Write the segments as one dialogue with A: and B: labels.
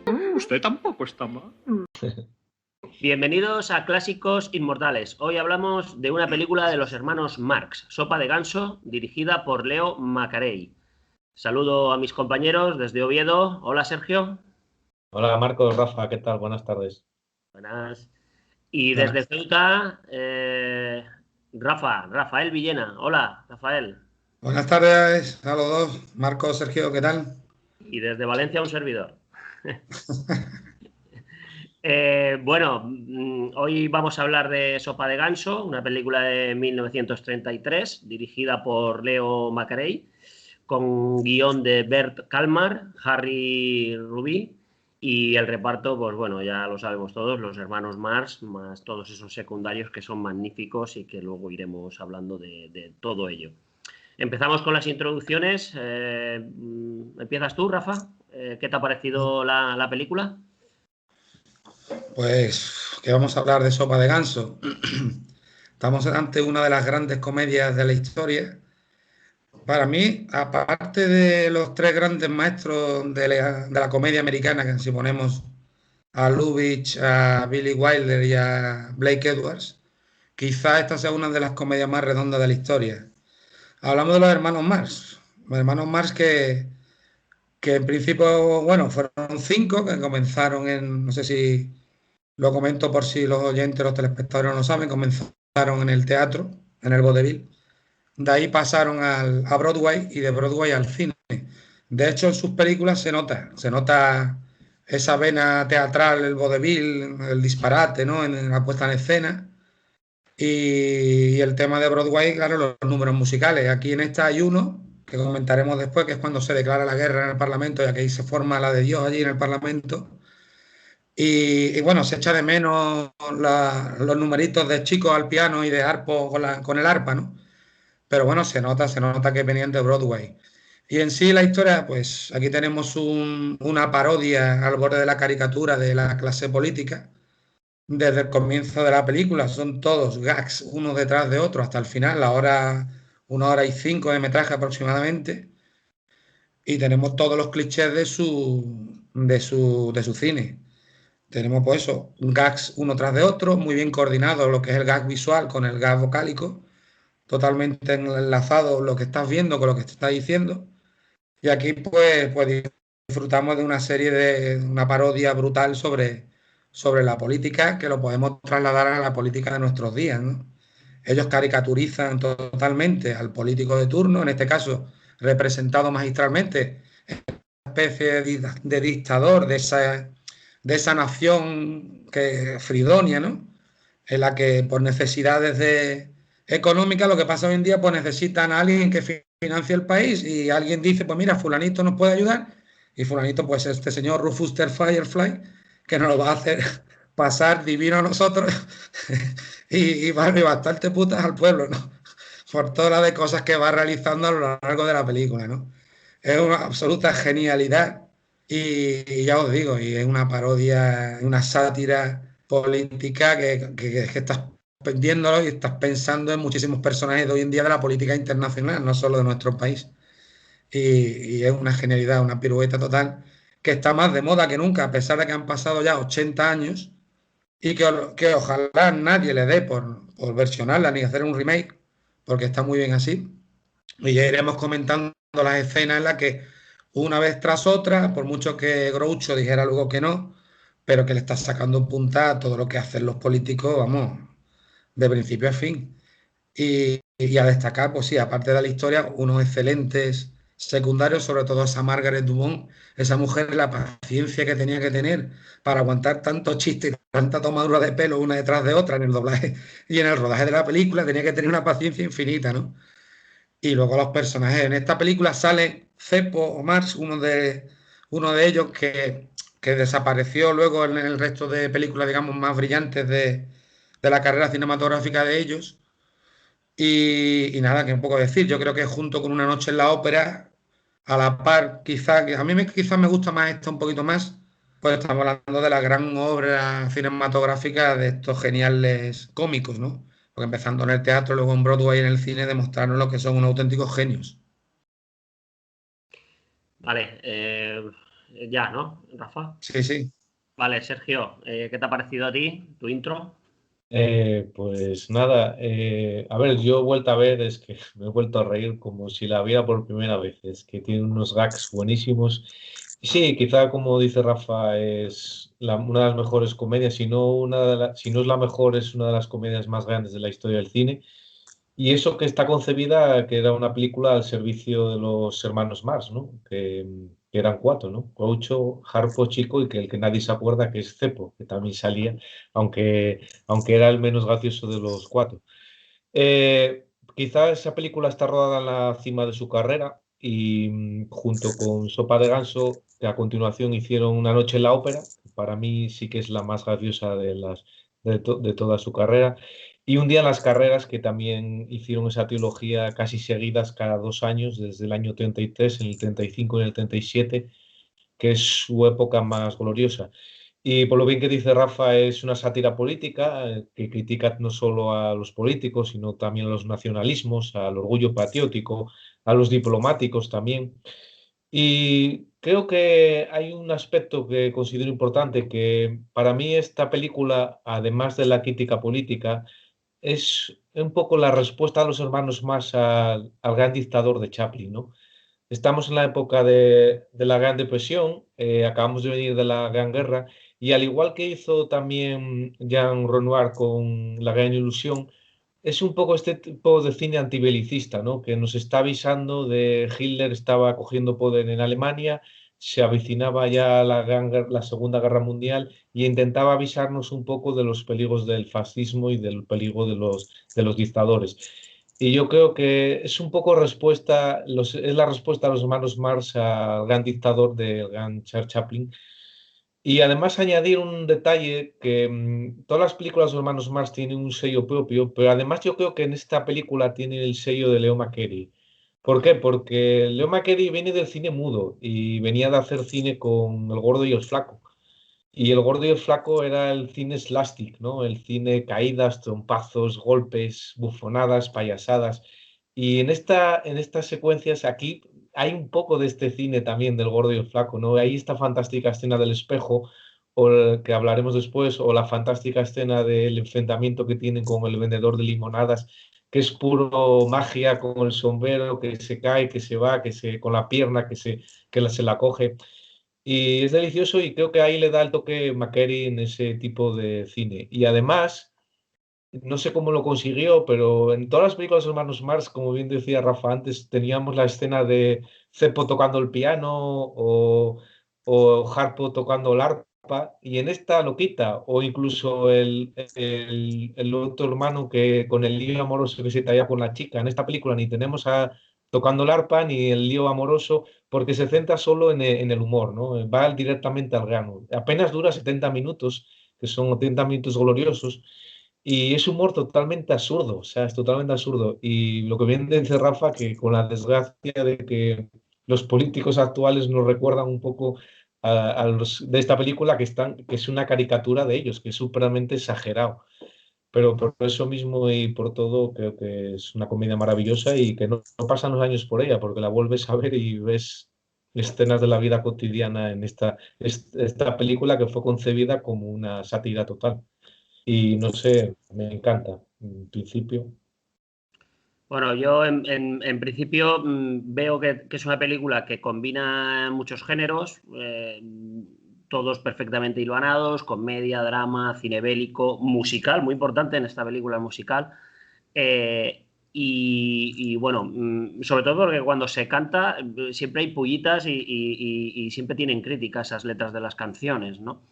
A: Usted tampoco está mal.
B: Bienvenidos a Clásicos Inmortales. Hoy hablamos de una película de los hermanos Marx, Sopa de Ganso, dirigida por Leo Macarey. Saludo a mis compañeros desde Oviedo. Hola, Sergio.
C: Hola Marcos, Rafa, ¿qué tal? Buenas tardes.
B: Buenas. Y desde Ceuta, Rafael Villena. Hola, Rafael.
D: Buenas tardes a los dos. Marcos, Sergio, ¿qué tal?
B: Y desde Valencia, un servidor. Bueno, hoy vamos a hablar de Sopa de Ganso, una película de 1933 dirigida por Leo Macarey, con guión de Bert Kalmar, Harry Rubin, y el reparto, pues bueno, ya lo sabemos todos, los hermanos Marx, más todos esos secundarios que son magníficos y que luego iremos hablando de todo ello. Empezamos con las introducciones. ¿Empiezas tú, Rafa? ¿Qué te ha parecido la película?
D: Pues que vamos a hablar de Sopa de Ganso. Estamos ante una de las grandes comedias de la historia. Para mí, aparte de los tres grandes maestros de la comedia americana, que si ponemos a Lubitsch, a Billy Wilder y a Blake Edwards, quizá esta sea una de las comedias más redondas de la historia. Hablamos de los hermanos Marx. Los hermanos Marx que en principio, bueno, fueron cinco que comenzaron no sé si lo comento por si los oyentes, los telespectadores no lo saben, comenzaron en el teatro, en el vodevil. De ahí pasaron a Broadway y de Broadway al cine. De hecho, en sus películas se nota esa vena teatral, el vodevil, el disparate, ¿no? En la puesta en escena. Y el tema de Broadway, claro, los números musicales. Aquí en esta hay uno que comentaremos después, que es cuando se declara la guerra en el Parlamento, ya que ahí se forma la de Dios allí en el Parlamento. Y bueno, se echa de menos los numeritos de chicos al piano y de arpo con el arpa, ¿no? Pero bueno, se nota que venían de Broadway. Y en sí la historia, pues aquí tenemos una parodia al borde de la caricatura de la clase política. Desde el comienzo de la película son todos gags uno detrás de otro hasta el final, 1 hora y 5 de metraje aproximadamente. Y tenemos todos los clichés de su cine. Tenemos pues eso, gags uno tras de otro, muy bien coordinado lo que es el gag visual con el gag vocálico, totalmente enlazado lo que estás viendo con lo que te está diciendo. Y aquí pues disfrutamos de una parodia brutal sobre la política, que lo podemos trasladar a la política de nuestros días, ¿no? Ellos caricaturizan totalmente al político de turno, en este caso representado magistralmente, una especie de dictador de esa nación fridonia, ¿no? En la que por necesidades económicas, lo que pasa hoy en día, pues necesitan a alguien que financie el país y alguien dice, pues mira, fulanito nos puede ayudar y fulanito, pues este señor Rufus the Firefly, que nos lo va a hacer pasar divino a nosotros y bastante putas al pueblo, ¿no? Por todas las de cosas que va realizando a lo largo de la película, ¿no? Es una absoluta genialidad y ya os digo, y es una parodia, una sátira política que estás viéndolo y estás pensando en muchísimos personajes de hoy en día de la política internacional, no solo de nuestro país. Y es una genialidad, una pirueta total, que está más de moda que nunca, a pesar de que han pasado ya 80 años y que ojalá nadie le dé por versionarla ni hacer un remake, porque está muy bien así. Y ya iremos comentando las escenas en las que una vez tras otra, por mucho que Groucho dijera luego que no, pero que le está sacando punta a todo lo que hacen los políticos, vamos, de principio a fin. Y a destacar, pues sí, aparte de la historia, unos excelentes secundarios, sobre todo esa Margaret Dumont, esa mujer, la paciencia que tenía que tener para aguantar tantos chistes y tanta tomadura de pelo una detrás de otra en el doblaje y en el rodaje de la película, tenía que tener una paciencia infinita, ¿no? Y luego los personajes. En esta película sale Cepo o Marx, uno de ellos que desapareció luego en el resto de películas, digamos, más brillantes de la carrera cinematográfica de ellos. Y nada, que un poco decir. Yo creo que junto con Una noche en la ópera, a la par, quizás, que a mí quizás me gusta más esta un poquito más, pues estamos hablando de la gran obra cinematográfica de estos geniales cómicos, ¿no? Porque empezando en el teatro, luego en Broadway, en el cine, demostraron lo que son unos auténticos genios.
B: Vale, ya, ¿no, Rafa?
D: Sí, sí.
B: Vale, Sergio, ¿qué te ha parecido a ti tu intro?
C: Pues nada, a ver, yo he vuelto a ver, es que me he vuelto a reír como si la viera por primera vez, es que tiene unos gags buenísimos. Y sí, quizá como dice Rafa, es una de las mejores comedias, si no, si no es la mejor, es una de las comedias más grandes de la historia del cine. Y eso que está concebida, que era una película al servicio de los hermanos Marx, ¿no? Que eran cuatro, ¿no? Groucho, Harpo, Chico y que el que nadie se acuerda que es Cepo, que también salía, aunque era el menos gracioso de los cuatro. Eh, Quizá esa película está rodada en la cima de su carrera y junto con Sopa de Ganso, que a continuación hicieron Una noche en la ópera, que para mí sí que es la más graciosa de toda su carrera, y Un día en las carreras, que también hicieron esa trilogía casi seguidas cada 2 años, desde el año 33, en el 35 y en el 37, que es su época más gloriosa. Y por lo bien que dice Rafa, es una sátira política que critica no solo a los políticos, sino también a los nacionalismos, al orgullo patriótico, a los diplomáticos también. Y creo que hay un aspecto que considero importante, que para mí esta película, además de la crítica política, es un poco la respuesta a los hermanos más al gran dictador de Chaplin, ¿no? Estamos en la época de la Gran Depresión, acabamos de venir de la Gran Guerra, y al igual que hizo también Jean Renoir con La Gran Ilusión, es un poco este tipo de cine antibelicista, ¿no? Que nos está avisando de Hitler estaba cogiendo poder en Alemania, se avecinaba ya la Segunda Guerra Mundial y intentaba avisarnos un poco de los peligros del fascismo y del peligro de los dictadores. Y yo creo que es un poco es la respuesta a los hermanos Marx al gran dictador del gran Charles Chaplin. Y además añadir un detalle que todas las películas de los hermanos Marx tienen un sello propio, pero además yo creo que en esta película tiene el sello de Leo McCarey. ¿Por qué? Porque Leo McCarey viene del cine mudo y venía de hacer cine con El Gordo y el Flaco. Y El Gordo y el Flaco era el cine slapstick, ¿no? El cine caídas, trompazos, golpes, bufonadas, payasadas. Y en estas secuencias aquí hay un poco de este cine también del Gordo y el Flaco, ¿no? Hay esta fantástica escena del espejo, que hablaremos después, o la fantástica escena del enfrentamiento que tienen con el vendedor de limonadas, que es puro magia, con el sombrero que se cae, que se va, con la pierna se la coge. Y es delicioso y creo que ahí le da el toque McCarey en ese tipo de cine. Y además, no sé cómo lo consiguió, pero en todas las películas de los hermanos Marx, como bien decía Rafa antes, teníamos la escena de Ceppo tocando el piano o Harpo tocando el arpa, y en esta lo quita, o incluso el otro hermano que con el lío amoroso que se traía con la chica. En esta película ni tenemos tocando el arpa ni el lío amoroso, porque se centra solo en el humor, ¿no? Va directamente al grano. Apenas dura 70 minutos, que son 80 minutos gloriosos, y es humor totalmente absurdo, o sea, es totalmente absurdo. Y lo que bien dice Rafa, que con la desgracia de que los políticos actuales nos recuerdan un poco a los de esta película, que es una caricatura de ellos, que es súpermente exagerado. Pero por eso mismo y por todo, creo que es una comedia maravillosa y que no pasan los años por ella, porque la vuelves a ver y ves escenas de la vida cotidiana en esta película que fue concebida como una sátira total. Y no sé, me encanta. En principio,
B: Bueno, yo en principio veo que es una película que combina muchos géneros, todos perfectamente hilvanados, comedia, drama, cine bélico, musical, muy importante en esta película el musical. Y bueno, sobre todo porque cuando se canta siempre hay pullitas y siempre tienen crítica esas letras de las canciones, ¿no?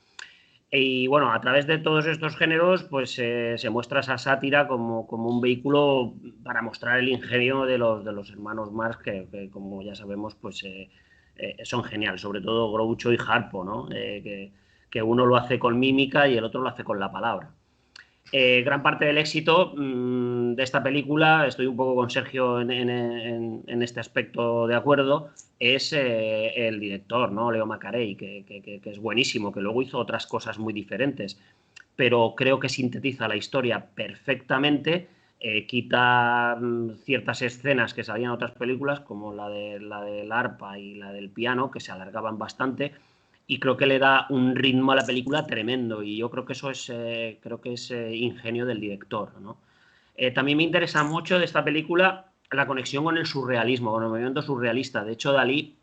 B: Y bueno, a través de todos estos géneros, pues se muestra esa sátira como un vehículo para mostrar el ingenio de los hermanos Marx, que como ya sabemos, pues son geniales, sobre todo Groucho y Harpo, ¿no? Que uno lo hace con mímica y el otro lo hace con la palabra. Gran parte del éxito de esta película, estoy un poco con Sergio en este aspecto de acuerdo, es el director, ¿no? Leo McCarey, que es buenísimo, que luego hizo otras cosas muy diferentes, pero creo que sintetiza la historia perfectamente quita ciertas escenas que salían en otras películas, como la del arpa y la del piano, que se alargaban bastante, y creo que le da un ritmo a la película tremendo, y yo creo que eso es, ingenio del director, ¿no? También me interesa mucho de esta película la conexión con el surrealismo, con el movimiento surrealista. De hecho, Dalí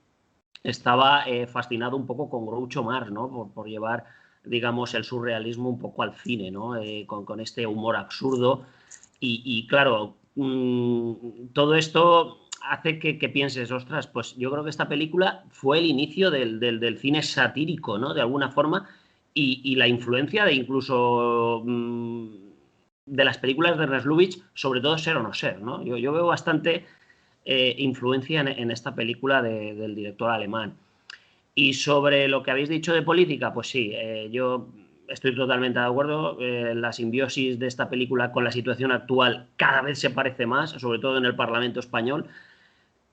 B: estaba fascinado un poco con Groucho Marx, ¿no? Por llevar, digamos, el surrealismo un poco al cine, ¿no? Con este humor absurdo. Y claro, todo esto hace que pienses, ostras, pues yo creo que esta película fue el inicio del cine satírico, ¿no? De alguna forma, y la influencia de incluso de las películas de Ernst Lubitsch, sobre todo Ser o no ser, ¿no? Yo veo bastante influencia en esta película del director alemán. Y sobre lo que habéis dicho de política, pues sí, yo estoy totalmente de acuerdo. La simbiosis de esta película con la situación actual cada vez se parece más, sobre todo en el Parlamento español.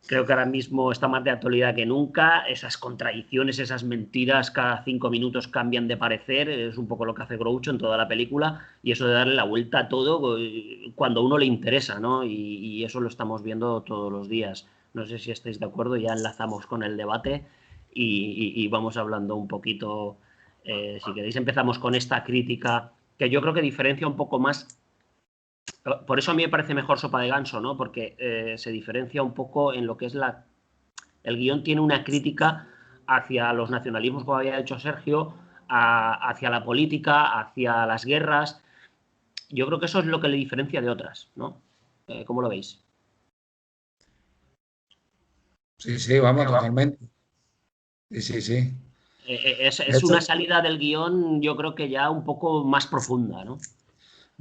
B: Creo que ahora mismo está más de actualidad que nunca. Esas contradicciones, esas mentiras, cada 5 minutos cambian de parecer. Es un poco lo que hace Groucho en toda la película. Y eso de darle la vuelta a todo cuando a uno le interesa, ¿no? Y eso lo estamos viendo todos los días. No sé si estáis de acuerdo, ya enlazamos con el debate y vamos hablando un poquito. Si queréis, empezamos con esta crítica que yo creo que diferencia un poco más. Por eso a mí me parece mejor Sopa de Ganso, ¿no? Porque se diferencia un poco en lo que es el guión. Tiene una crítica hacia los nacionalismos, como había dicho Sergio, hacia la política, hacia las guerras. Yo creo que eso es lo que le diferencia de otras, ¿no? ¿Cómo lo veis?
D: Sí, vamos, totalmente. Sí.
B: Es una salida del guión, yo creo que ya un poco más profunda, ¿no?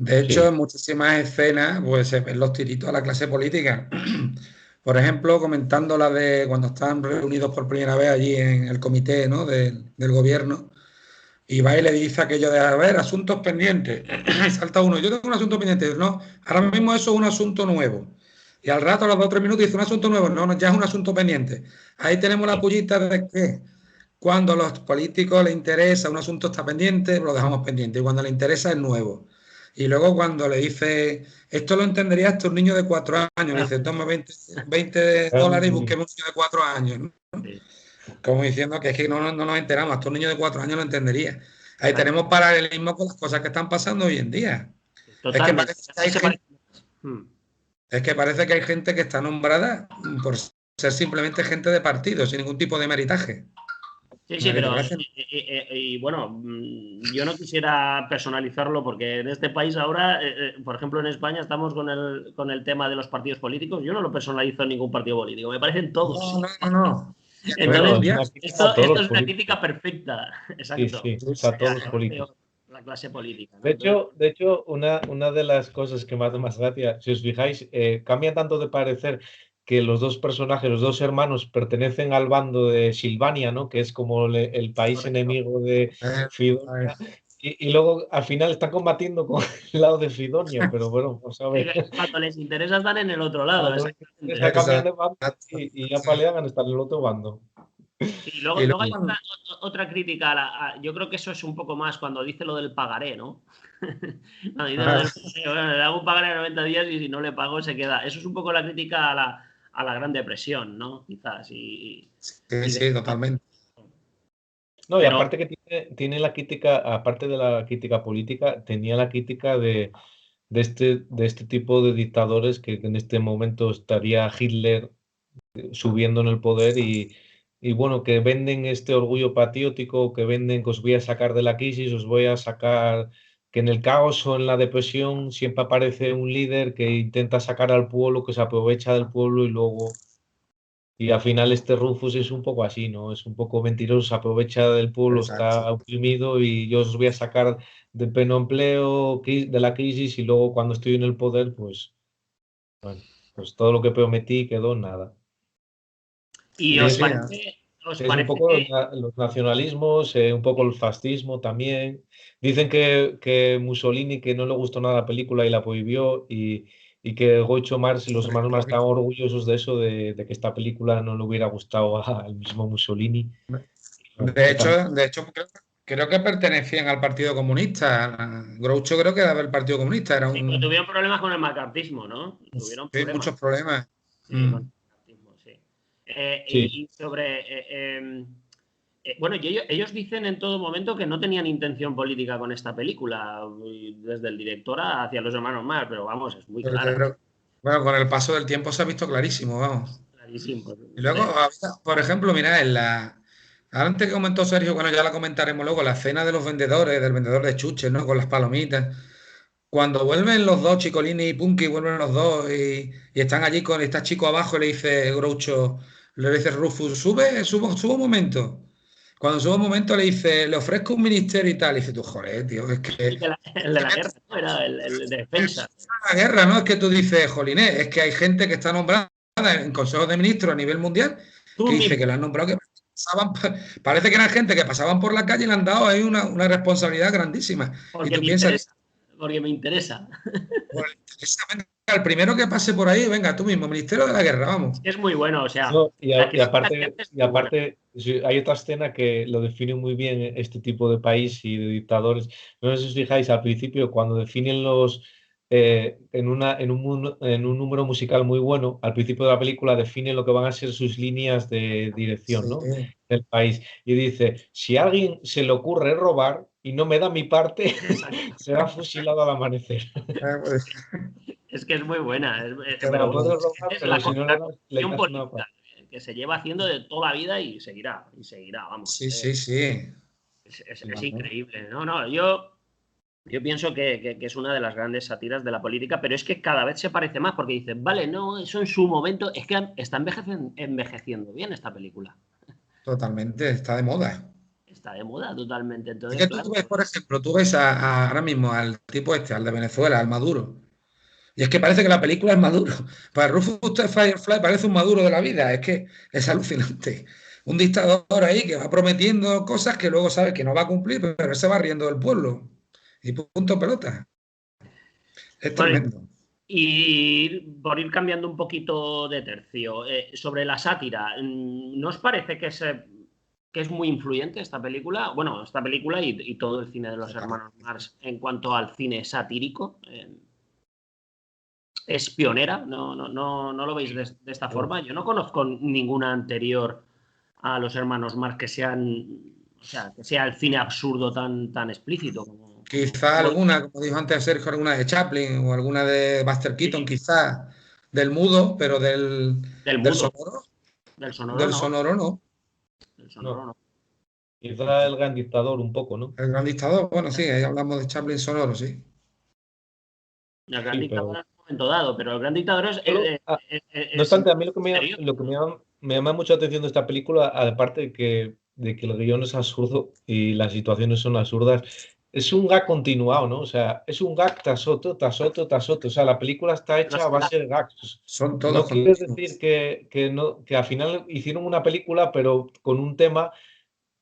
D: De hecho, en muchísimas escenas pues se ven los tiritos a la clase política. Por ejemplo, comentando la de cuando están reunidos por primera vez allí en el comité, ¿no? del gobierno, y va y le dice aquello de, a ver, asuntos pendientes. Y salta uno, yo tengo un asunto pendiente. No, ahora mismo eso es un asunto nuevo. Y al rato, a los 2 o 3 minutos, dice un asunto nuevo. No, ya es un asunto pendiente. Ahí tenemos la pullita de que cuando a los políticos les interesa un asunto está pendiente, lo dejamos pendiente. Y cuando les interesa es nuevo. Y luego cuando le dice, esto lo entendería hasta un niño de 4 años, le dice, toma 20 dólares y busquemos un niño de 4 años, ¿no?
B: Sí.
D: Como diciendo que es que no nos enteramos, hasta un niño de 4 años lo entendería. Ahí tenemos paralelismo con las cosas que están pasando hoy en día.
B: Totalmente.
D: Es que parece que hay gente que está nombrada por ser simplemente gente de partido, sin ningún tipo de meritaje.
B: Sí, pero bueno, yo no quisiera personalizarlo porque en este país ahora, por ejemplo en España, estamos con el tema de los partidos políticos. Yo no lo personalizo en ningún partido político, me parecen todos.
D: No.
B: Entonces, esto es una crítica perfecta. Exacto.
C: Sí, a todos los políticos.
B: La clase política, ¿no?
C: De hecho, una de las cosas que me hace más gracia, si os fijáis, cambia tanto de parecer que los dos personajes, los dos hermanos, pertenecen al bando de Silvania, ¿no? Que es como el país enemigo de Fridonia. Y luego al final están combatiendo con el lado de Fridonia, pero bueno, pues a ver.
B: Cuando les interesa están en el otro lado.
C: Está cambiando de bando y ya pelean estar en el otro bando.
B: Sí, luego hay otra crítica. Yo creo que eso es un poco más cuando dice lo del pagaré, ¿no? Cuando dice lo del pagaré, bueno, le hago un pagaré de 90 días y si no le pago se queda. Eso es un poco la crítica a la Gran Depresión, ¿no? Quizás. Sí,
D: totalmente.
C: No, y aparte que tiene la crítica, aparte de la crítica política, tenía la crítica de este tipo de dictadores que en este momento estaría Hitler subiendo en el poder y bueno, que venden este orgullo patriótico, que venden que os voy a sacar de la crisis, os voy a sacar, que en el caos o en la depresión siempre aparece un líder que intenta sacar al pueblo, que se aprovecha del pueblo y luego... Y al final este Rufus es un poco así, ¿no? Es un poco mentiroso, se aprovecha del pueblo, está oprimido y yo os voy a sacar del pleno empleo, de la crisis y luego cuando estoy en el poder, pues, bueno, pues todo lo que prometí quedó en nada.
B: ¿Y os parece
C: un poco los nacionalismos, un poco el fascismo también. Dicen que Mussolini que no le gustó nada la película y la prohibió y que Groucho Marx y los hermanos Marx estaban orgullosos de eso, de que esta película no le hubiera gustado al mismo Mussolini.
D: De hecho, creo Creo que pertenecían al Partido Comunista. Groucho creo que era del Partido Comunista. Era
B: Sí, pero
D: un...
B: tuvieron problemas con el macartismo, ¿no? Tuvieron
D: Sí,
B: problemas.
D: muchos problemas.
B: Sí, con el macartismo, sí.
C: Sí.
B: Y sobre... bueno, y ellos dicen en todo momento que no tenían intención política con esta película, desde el director hacia los hermanos Marx, pero vamos, es muy claro,
D: Bueno, con el paso del tiempo se ha visto clarísimo, vamos.
B: clarísimo.
D: Y luego, por ejemplo, mira, antes que comentó Sergio, bueno, ya la comentaremos luego, la cena de los vendedores, del vendedor de chuches, ¿no? Con las palomitas. Cuando vuelven los dos, Chicolini y Punky, vuelven los dos y están allí con está chico abajo y le dice Groucho, le dice Rufus, sube un momento. Cuando sube un momento le ofrezco un ministerio y tal. Y dice tú, joder, tío, es que
B: El de la guerra, ¿no? Era el de defensa.
D: la guerra, ¿no? Es que tú dices, joliné, es que hay gente que está nombrada en consejos de ministros a nivel mundial que dice que la han nombrado que parece que eran gente que pasaban por la calle y le han dado ahí una responsabilidad grandísima.
B: Porque
D: Y tú
B: me
D: piensas
B: interesa. Porque me interesa.
D: pues, el primero que pase por ahí, venga, tú mismo, Ministerio de la Guerra, vamos.
B: Es muy bueno, o sea.
C: No,
B: la
C: y aparte,
B: es muy buena.
C: sí, hay otra escena que lo define muy bien este tipo de país y de dictadores. No sé si os fijáis, al principio, cuando definen en un número musical muy bueno, al principio de la película definen lo que van a ser sus líneas de dirección, ¿no?
D: Sí.
C: Del país. Y dice, si a alguien se le ocurre robar y no me da mi parte, será fusilado al amanecer.
D: Pues,
B: Es que es muy buena.
D: Pero
C: Puedes robar,
B: es
C: pero
B: la
C: si no le das, le
B: constitución
C: das una
B: política que se lleva haciendo de toda la vida y seguirá, vamos.
D: sí, sí, sí.
B: Es increíble. No, yo pienso que es una de las grandes sátiras de la política, pero es que cada vez se parece más, porque dicen, vale, no, eso en su momento, es que está envejeciendo bien esta película.
D: Totalmente, está de moda.
B: Está de moda totalmente.
D: Es
B: Entonces,
D: que
B: claro,
D: tú ves, por ejemplo, tú ves ahora mismo al tipo este, al de Venezuela, al Maduro. Y es que parece que la película es Maduro. Para Rufus Firefly parece un Maduro de la vida. Es que es alucinante. Un dictador ahí que va prometiendo cosas que luego sabe que no va a cumplir, pero él se va riendo del pueblo. Y punto pelota. Es
B: bueno,
D: tremendo.
B: y por ir cambiando un poquito de tercio, sobre la sátira, ¿no os parece que es muy influyente esta película? Bueno, esta película y todo el cine de los hermanos Marx en cuanto al cine satírico. Es pionera, no lo veis de esta forma. Yo no conozco ninguna anterior a los hermanos Marx que sea el cine absurdo tan explícito.
D: Quizá alguna, como dijo antes Sergio, alguna de Chaplin o alguna de Buster Keaton, quizá del mudo, pero del
B: mudo.
D: sonoro.
B: Del sonoro
D: Del
B: no.
D: sonoro no.
B: Del sonoro no.
C: Quizá el gran dictador un poco, ¿no?
D: El gran dictador, bueno, sí, ahí hablamos de Chaplin sonoro, sí.
B: El gran
C: Sí,
B: dictador
C: pero...
B: en un momento dado, pero el gran dictador es
C: No obstante, a mí
B: serio.
C: me llama mucho la atención de esta película, aparte de que el guión es absurdo y las situaciones son absurdas, es un gag continuado, ¿no? O sea, es un gag tras otro, tras otro, tras otro. O sea, la película está hecha a base de gags.
D: Son todos
C: No quiere
D: continuos.
C: decir que al final hicieron una película, pero con un tema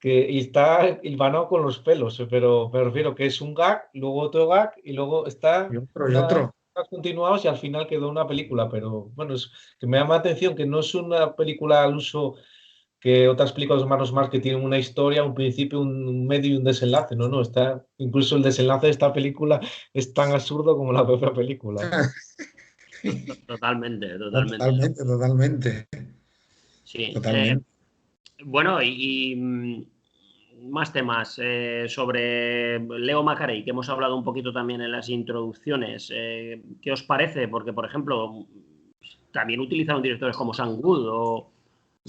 C: y está hilvanado con los pelos, pero me refiero que es un gag, luego otro gag y luego está
D: Y otro, y otro.
C: continuados y al final quedó una película, pero bueno, es que me llama la atención que no es una película al uso que otras películas de hermanos Marx que tienen una historia, un principio, un medio y un desenlace, no, está, incluso el desenlace de esta película es tan absurdo como la propia película.
B: Totalmente.
D: Totalmente.
B: Sí.
D: Totalmente.
B: Bueno, más temas sobre Leo Macarey, que hemos hablado un poquito también en las introducciones. ¿Qué os parece? Porque, por ejemplo, también utilizaron directores como Sam Wood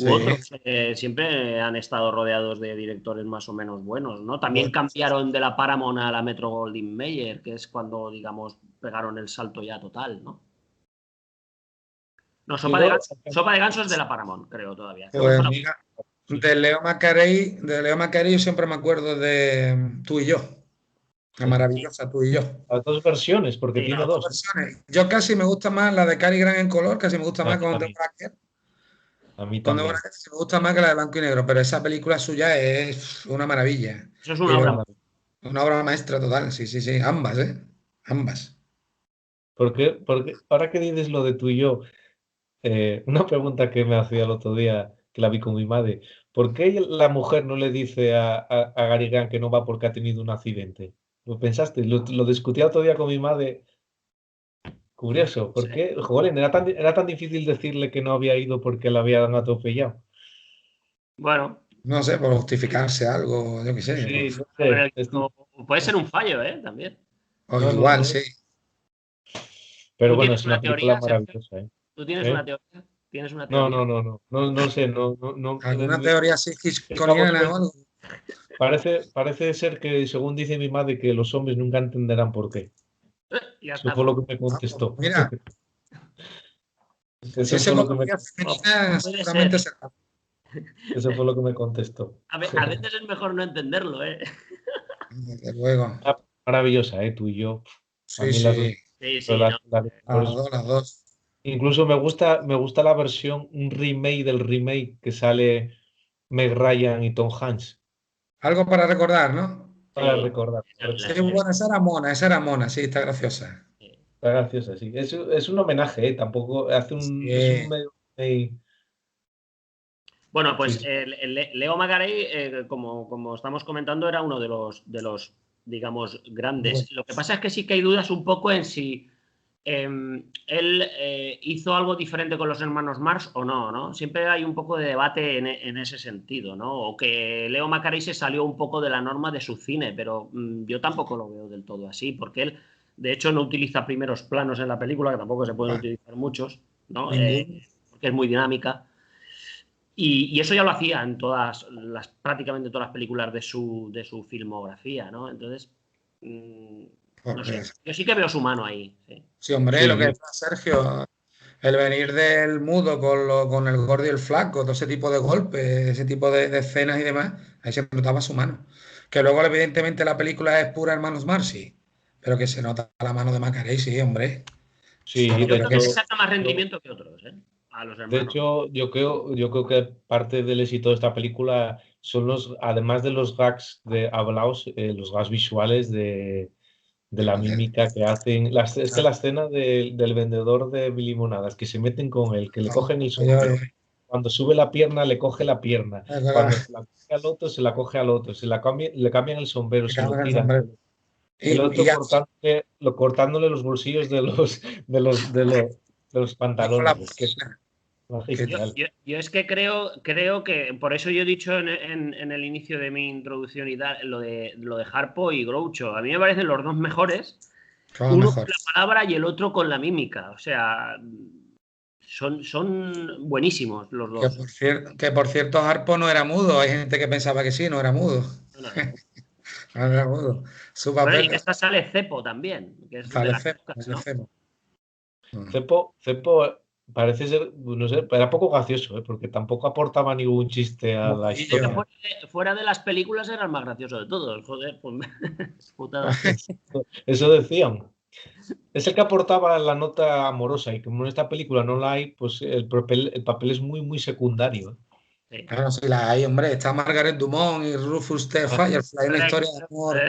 B: u otros que siempre han estado rodeados de directores más o menos buenos, ¿no? También cambiaron de la Paramount a la Metro Goldwyn Mayer, que es cuando, digamos, pegaron el salto ya total, ¿no? No, Sopa de Ganso es de la Paramount, creo, todavía.
D: Pues mira, de Leo Macarey yo siempre me acuerdo de Tú y yo. La maravillosa Tú y yo.
C: Las dos versiones, porque tiene dos.
D: Versiones. Yo casi me gusta más la de Cary Grant en color, casi me gusta más con Deborah Kerr.
C: A mí
D: Con
C: también.
D: Deborah Kerr me gusta más que la de blanco y negro, pero esa película suya es una maravilla.
B: Eso es una obra.
D: Una obra maestra total, sí. Ambas, ¿eh? Ambas.
C: Porque ahora que dices lo de Tú y yo, una pregunta que me hacía el otro día, que la vi con mi madre, ¿Por qué la mujer no le dice a Gary Grant que no va porque ha tenido un accidente? ¿Lo pensaste? Lo discutía otro día con mi madre. Curioso, ¿por
B: Sí.
C: qué? Joder, era tan difícil decirle que no había ido porque la habían atropellado.
B: Bueno,
D: No sé, por justificarse algo, yo qué sé.
C: Sí, no
B: pero
C: sé.
B: puede ser un fallo, también.
D: O
C: No,
D: igual,
C: no.
D: sí.
C: Pero
B: ¿Tú
C: bueno,
B: tienes
C: es
B: una
C: una película
B: teoría, Sergio?
C: maravillosa, ¿eh?
B: ¿Tú tienes una
C: ¿Eh?
B: teoría? ¿Tienes una
C: No,
B: teoría?
C: no, no, no. No sé, no.
D: ¿Alguna teoría así
C: Vamos,
D: hitchconiana o algo?
C: parece ser que, según dice mi madre, que los hombres nunca entenderán por qué.
B: Ya
C: Eso fue
B: estamos.
C: lo que me
D: Ah, pues
C: contestó.
D: mira, si
C: Eso
D: es
C: fue lo que me,
D: psicología
B: Oh,
D: femenina,
B: puede ser.
D: seguramente será.
C: eso fue lo que me contestó.
B: A veces es mejor no entenderlo, ¿eh?
D: Desde luego.
C: Ah, maravillosa, ¿eh? Tú y yo. A
D: Sí,
C: mí las dos,
B: Sí, sí, no.
C: las
D: las
C: mejores.
D: dos, las dos.
C: Incluso me gusta la versión, un remake del remake que sale Meg Ryan y Tom Hanks.
D: Algo para recordar, ¿no?
C: Para
B: Sí.
C: recordar.
D: Sí, bueno, esa era mona, sí, está graciosa.
C: Está graciosa, sí. Es un homenaje, ¿eh? Tampoco es un
D: Sí.
C: medio.
B: Bueno,
C: Sí,
B: pues
C: sí.
B: Leo Macarey, como estamos comentando, era uno de los, digamos,
D: Bueno,
B: grandes. Lo que pasa es que sí que hay dudas un poco en si él hizo algo diferente con los hermanos Marx o no, ¿no? Siempre hay un poco de debate en ese sentido, ¿no? O que Leo Macarey se salió un poco de la norma de su cine, pero yo tampoco lo veo del todo así, porque él, de hecho, no utiliza primeros planos en la película, que tampoco se pueden
D: va,
B: utilizar muchos, ¿no?
D: ninguno.
B: Porque es muy dinámica. Y eso ya lo hacía en prácticamente todas las películas de su filmografía, ¿no? Entonces, no sé.
D: Pues,
B: Yo sí que veo su mano ahí. Sí.
D: sí, hombre, lo
C: Sí,
D: que decía Sergio, el venir del mudo con el gordo y el flaco, todo ese tipo de golpes, ese tipo de escenas y demás, ahí se notaba su mano. Que luego, evidentemente, la película es pura Hermanos Marx, pero que se nota la mano de Macarey, sí, hombre.
C: sí,
B: Yo
C: de
B: creo que le
C: hecho,
B: saca más
C: yo,
B: rendimiento que otros, a los
C: de
B: hermanos.
C: hecho, yo creo que parte del éxito de esta película son además de los gags hablados, los gags visuales de la
D: Joder,
C: mímica que hacen. Es que la escena del vendedor de limonadas, que se meten con él, que le cogen el
D: oye,
C: sombrero.
D: oye,
C: Cuando sube la pierna, le coge la pierna.
D: oye,
C: Cuando se la coge al otro, se la coge al otro. Le cambian el sombrero,
D: me
C: se lo
D: cago en el
C: tiran.
D: sombrero.
C: El
D: Y
C: otro
D: ya,
C: cortándole los bolsillos de los
D: con la
C: pantalones. Es que es
D: piscina, que
B: Yo,
C: magistral.
B: yo- yo es que creo que, por eso yo he dicho en el inicio de mi introducción y tal, lo de Harpo y Groucho. A mí me parecen los dos mejores,
D: son los
B: uno con
D: mejores.
B: la palabra y el otro con la mímica. O sea, son buenísimos los dos.
D: Que por cierto, Harpo no era mudo. Hay gente que pensaba que sí, no era mudo.
B: No, no, no.
D: No era mudo. Su
B: Bueno, y
D: papel
B: en esta sale Cepo también, que es de las
D: falecemos,
B: pocas, ¿no?
D: falecemos.
C: Cepo parece ser, no sé, era poco gracioso, ¿eh? Porque tampoco aportaba ningún chiste a la
B: Dicen que
C: historia.
D: Monaguillo.
B: fuera de las películas era el más gracioso de todos. Joder, pues putada.
C: Eso decían. Es el que aportaba la nota amorosa y como en esta película no la hay, pues el papel es muy, muy secundario, ¿eh?
B: Sí.
D: Claro, sí la hay, hombre. Está Margaret Dumont y Rufus T.
C: Ah,
D: Firefly, una historia de amor.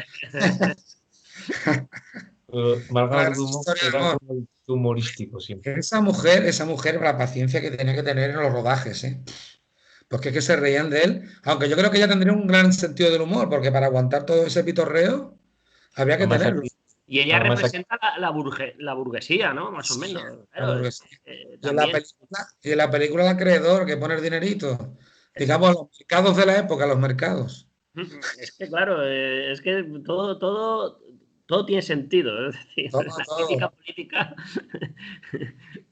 D: Una
C: Margaret
D: gran
C: Dumont
D: historia de
C: era
D: amor.
C: como humorístico siempre.
D: Esa mujer, la paciencia que tenía que tener en los rodajes, ¿eh? Porque es que se reían de él. Aunque yo creo que ella tendría un gran sentido del humor, porque para aguantar todo ese pitorreo había que
C: Además
D: tenerlo.
C: aquí,
B: Y ella
C: además aquí,
B: representa la burguesía, ¿no? Más o
D: Sí,
B: menos.
D: la
B: Claro,
D: burguesía.
B: también.
D: Y en la película el acreedor que pone el dinerito. Digamos, los mercados de la época, los mercados.
B: Es que, claro, es que todo tiene sentido. Es decir,
D: Todo,
B: la crítica
D: todo.
B: política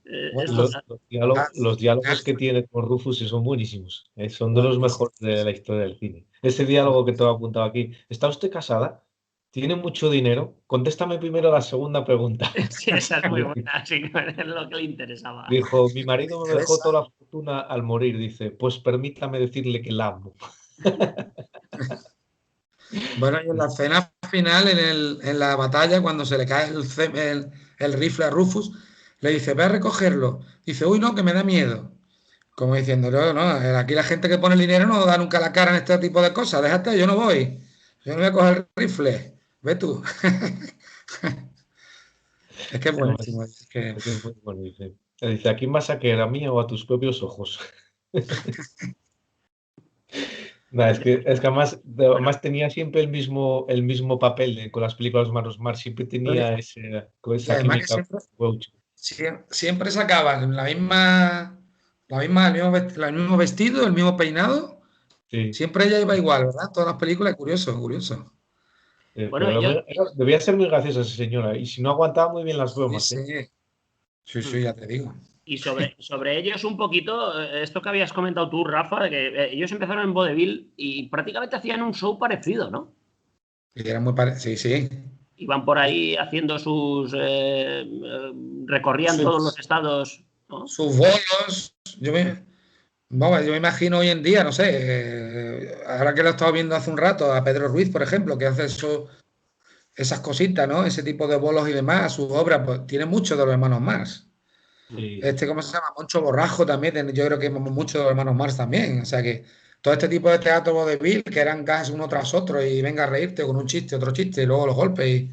B: es
D: Bueno,
C: los,
B: total.
C: los diálogos que tiene con Rufus son buenísimos, ¿eh? Son de los
D: buenísimo.
C: mejores de la historia del cine. Ese diálogo que te he apuntado aquí. ¿Está usted casada? ¿Tiene mucho dinero? Contéstame primero la segunda pregunta.
B: Sí, esa es muy buena, sí, es lo que le interesaba.
C: Dijo, mi marido me dejó
D: Teresa.
C: toda la fortuna al morir. Dice, pues permítame decirle que la amo.
D: Bueno, y en la escena final, en la batalla, cuando se le cae el rifle a Rufus, le dice, ve a recogerlo. Dice, uy, no, que me da miedo. Como diciendo, no, no, aquí la gente que pone el dinero no da nunca la cara en este tipo de cosas. Déjate, yo no voy. Yo no voy a coger el rifle. Ve tú. Es que es buenísimo. Es que,
C: Es que es muy bueno, dice, ¿a quién vas a querer, a mí o a tus propios ojos? Nah, es que además tenía siempre el mismo papel con las películas de Manos Mar, siempre tenía
D: Y
C: esa
D: además que
C: química.
D: siempre, siempre sacaban el mismo vestido, el mismo peinado.
C: Sí,
D: Siempre ella iba igual, ¿verdad? Todas las películas, curioso, curioso.
C: pero
B: Bueno, yo,
C: debía ser muy graciosa esa señora. Y si no aguantaba muy bien las
D: Sí,
C: bromas, ¿eh?
D: sí, sí, sí, ya te digo.
B: y sobre ellos un poquito, esto que habías comentado tú, Rafa, de que ellos empezaron en vodevil y prácticamente hacían un show parecido, ¿no?
D: Y era muy parecido, sí, sí.
B: Iban por ahí haciendo recorrían todos los
D: Sus,
B: estados, ¿no?
D: sus bolos, vamos, yo me imagino hoy en día, no sé, ahora que lo he estado viendo hace un rato, a Pedro Ruiz, por ejemplo, que hace esas cositas, ¿no? Ese tipo de bolos y demás, sus obras, pues tiene mucho de los hermanos Marx.
C: Sí.
D: ¿Cómo se llama? Moncho Borrajo también, yo creo que mucho de los hermanos Marx también. O sea que todo este tipo de teatro vodevil, que eran gas uno tras otro, y venga a reírte con un chiste, otro chiste, y luego los golpes, y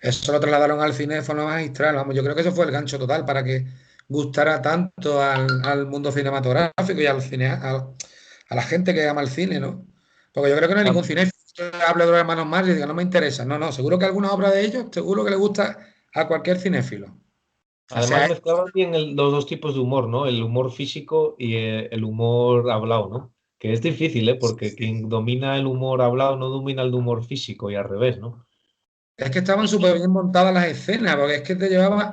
D: eso lo trasladaron al cine de forma magistral. Vamos, yo creo que eso fue el gancho total para que gustara tanto al mundo cinematográfico y a la gente que ama el cine, ¿no? Porque yo creo que no hay ningún cinéfilo que hable de los hermanos Marx y diga, no me interesa. No, no, seguro que alguna obra de ellos, seguro que le gusta a cualquier cinéfilo. O
C: Además
D: sea,
C: mezclaban bien los dos tipos de humor, ¿no? El humor físico y el humor hablado, ¿no? Que es difícil, ¿eh? Porque quien domina el humor hablado no domina el humor físico y al revés, ¿no?
D: es que estaban súper bien montadas las escenas, porque es que te llevaba,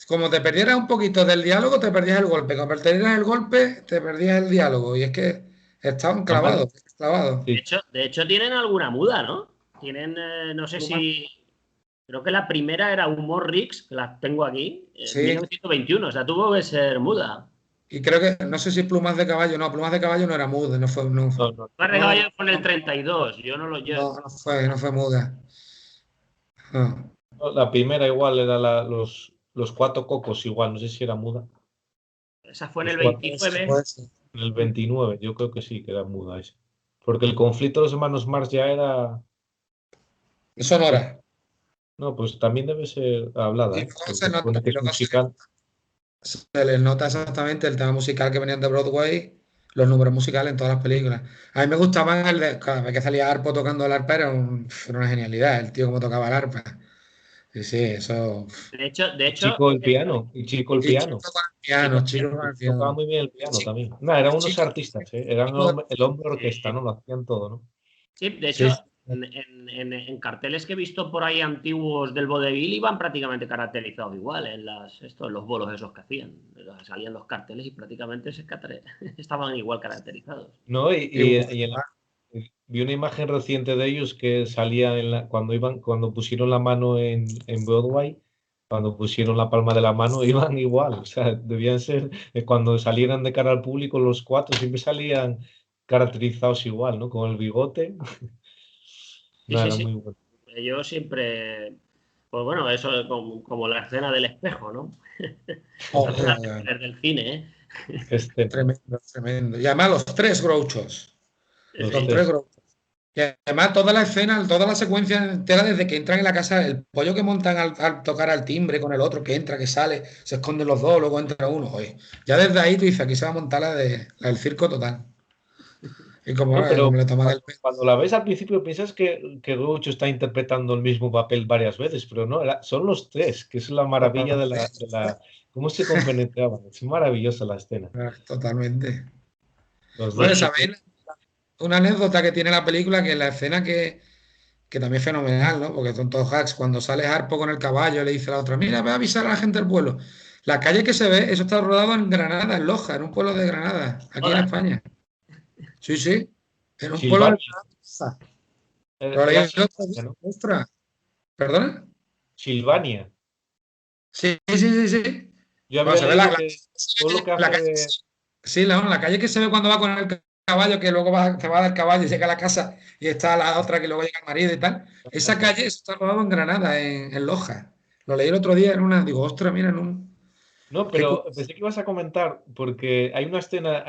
D: como te perdieras un poquito del diálogo, te perdías el golpe. Como perdieras el golpe, te perdías el diálogo. Y es que estaban
C: Además,
D: clavados, clavados.
C: sí,
B: De hecho tienen alguna muda, ¿no? Tienen, no sé si, creo que la primera era Humor Rix, que la tengo aquí, en
D: Sí,
B: 1921, o sea, tuvo que ser muda.
D: y creo que, no sé si Plumas de Caballo, no, Plumas de Caballo no era muda, no fue, no,
C: no, no.
B: Par de
D: no,
B: caballos fue en el 32, yo no lo...
D: no fue muda. No.
C: La primera igual era los cuatro cocos, igual, no sé si era muda.
B: Esa fue en
C: Los
B: el
C: cuatro,
B: veintinueve.
C: en el 29, yo creo que sí, que era muda ese. Porque el conflicto de los hermanos Marx ya era. Pues,
D: Sonora.
C: no, pues también debe ser hablada,
D: Y
C: ¿eh?
D: luego
C: Porque supone que
D: y
C: es
D: luego
C: musical.
D: se les nota exactamente el tema musical que venían de Broadway, los números musicales en todas las películas. A mí me gustaban cada vez que salía Arpo tocando el arpa, era una genialidad, el tío como tocaba el arpa. Sí, sí, eso.
B: De
C: Y
B: hecho,
C: Chico el piano, y Chico el
D: Y chico
C: piano.
D: con el piano, chico con el
C: Tocaba
D: piano.
C: muy bien el piano
D: Chico,
C: también. Nada, eran unos
D: chico,
C: artistas, ¿eh? Eran el hombre orquesta, ¿no? Lo hacían todo, ¿no?
B: sí, de
D: sí,
B: hecho, en carteles que he visto por ahí antiguos del vodevil iban prácticamente caracterizados igual en los bolos esos que hacían. Salían los carteles y prácticamente estaban igual caracterizados.
C: ¿No?
D: igual.
C: Vi una imagen reciente de ellos que salía cuando pusieron la mano en Broadway, cuando pusieron la palma de la mano, iban igual. O sea, debían ser, cuando salieran de cara al público, los cuatro siempre salían caracterizados igual, ¿no? Con el bigote.
B: Sí,
C: Nada,
B: sí,
C: era
B: sí.
C: muy bueno.
B: Yo siempre, pues bueno, eso como la escena del espejo, ¿no? Algunas
D: Joder,
B: escenas del cine, ¿eh?
C: Escena,
D: tremendo, tremendo. Y además los tres grouchos.
C: los
D: Los tres
C: tres.
D: grouchos. Y además toda la escena, toda la secuencia entera desde que entran en la casa, el pollo que montan al tocar al timbre con el otro que entra, que sale, se esconden los dos, luego entra uno. Oye, ya desde ahí tú dices, aquí se va a montar la del circo total. Y
C: No, pero
D: como le toman el pelo.
C: cuando la ves al principio piensas que Groucho está interpretando el mismo papel varias veces, pero no, son los tres, que es la maravilla cómo se compenetraban. Es maravillosa la escena.
D: Totalmente.
C: Los dos
D: Bueno,
C: chicos.
D: ¿sabéis una anécdota que tiene la película? Que la escena que también es fenomenal, ¿no? Porque son todos hacks. Cuando sale Harpo con el caballo, le dice a la otra, mira, ve a avisar a la gente del pueblo. La calle que se ve, eso está rodado en Granada, en Loja, en un pueblo de Granada, aquí en
B: Joder,
D: España. Sí, sí, en un pueblo de
C: Silvania.
D: Granada. Lo leí
C: Era
D: el otro día,
C: Silvania, ¿no?
D: ostras. ¿Perdona?
C: Silvania.
D: Sí, sí, sí, sí.
C: Yo
D: Bueno,
C: había
D: se ve
C: leído que todo lo que
D: la
C: hace
D: calle.
C: de.
D: Sí, la calle que se ve cuando va con el caballo, que luego se va del caballo y llega a la casa y está la otra que luego llega el marido y tal. Esa calle eso está rodado en Granada, en Loja. Lo leí el otro día en una, digo, ostras, mira, en un.
C: No,
D: Qué
C: pero pensé que ibas a comentar, porque hay una escena,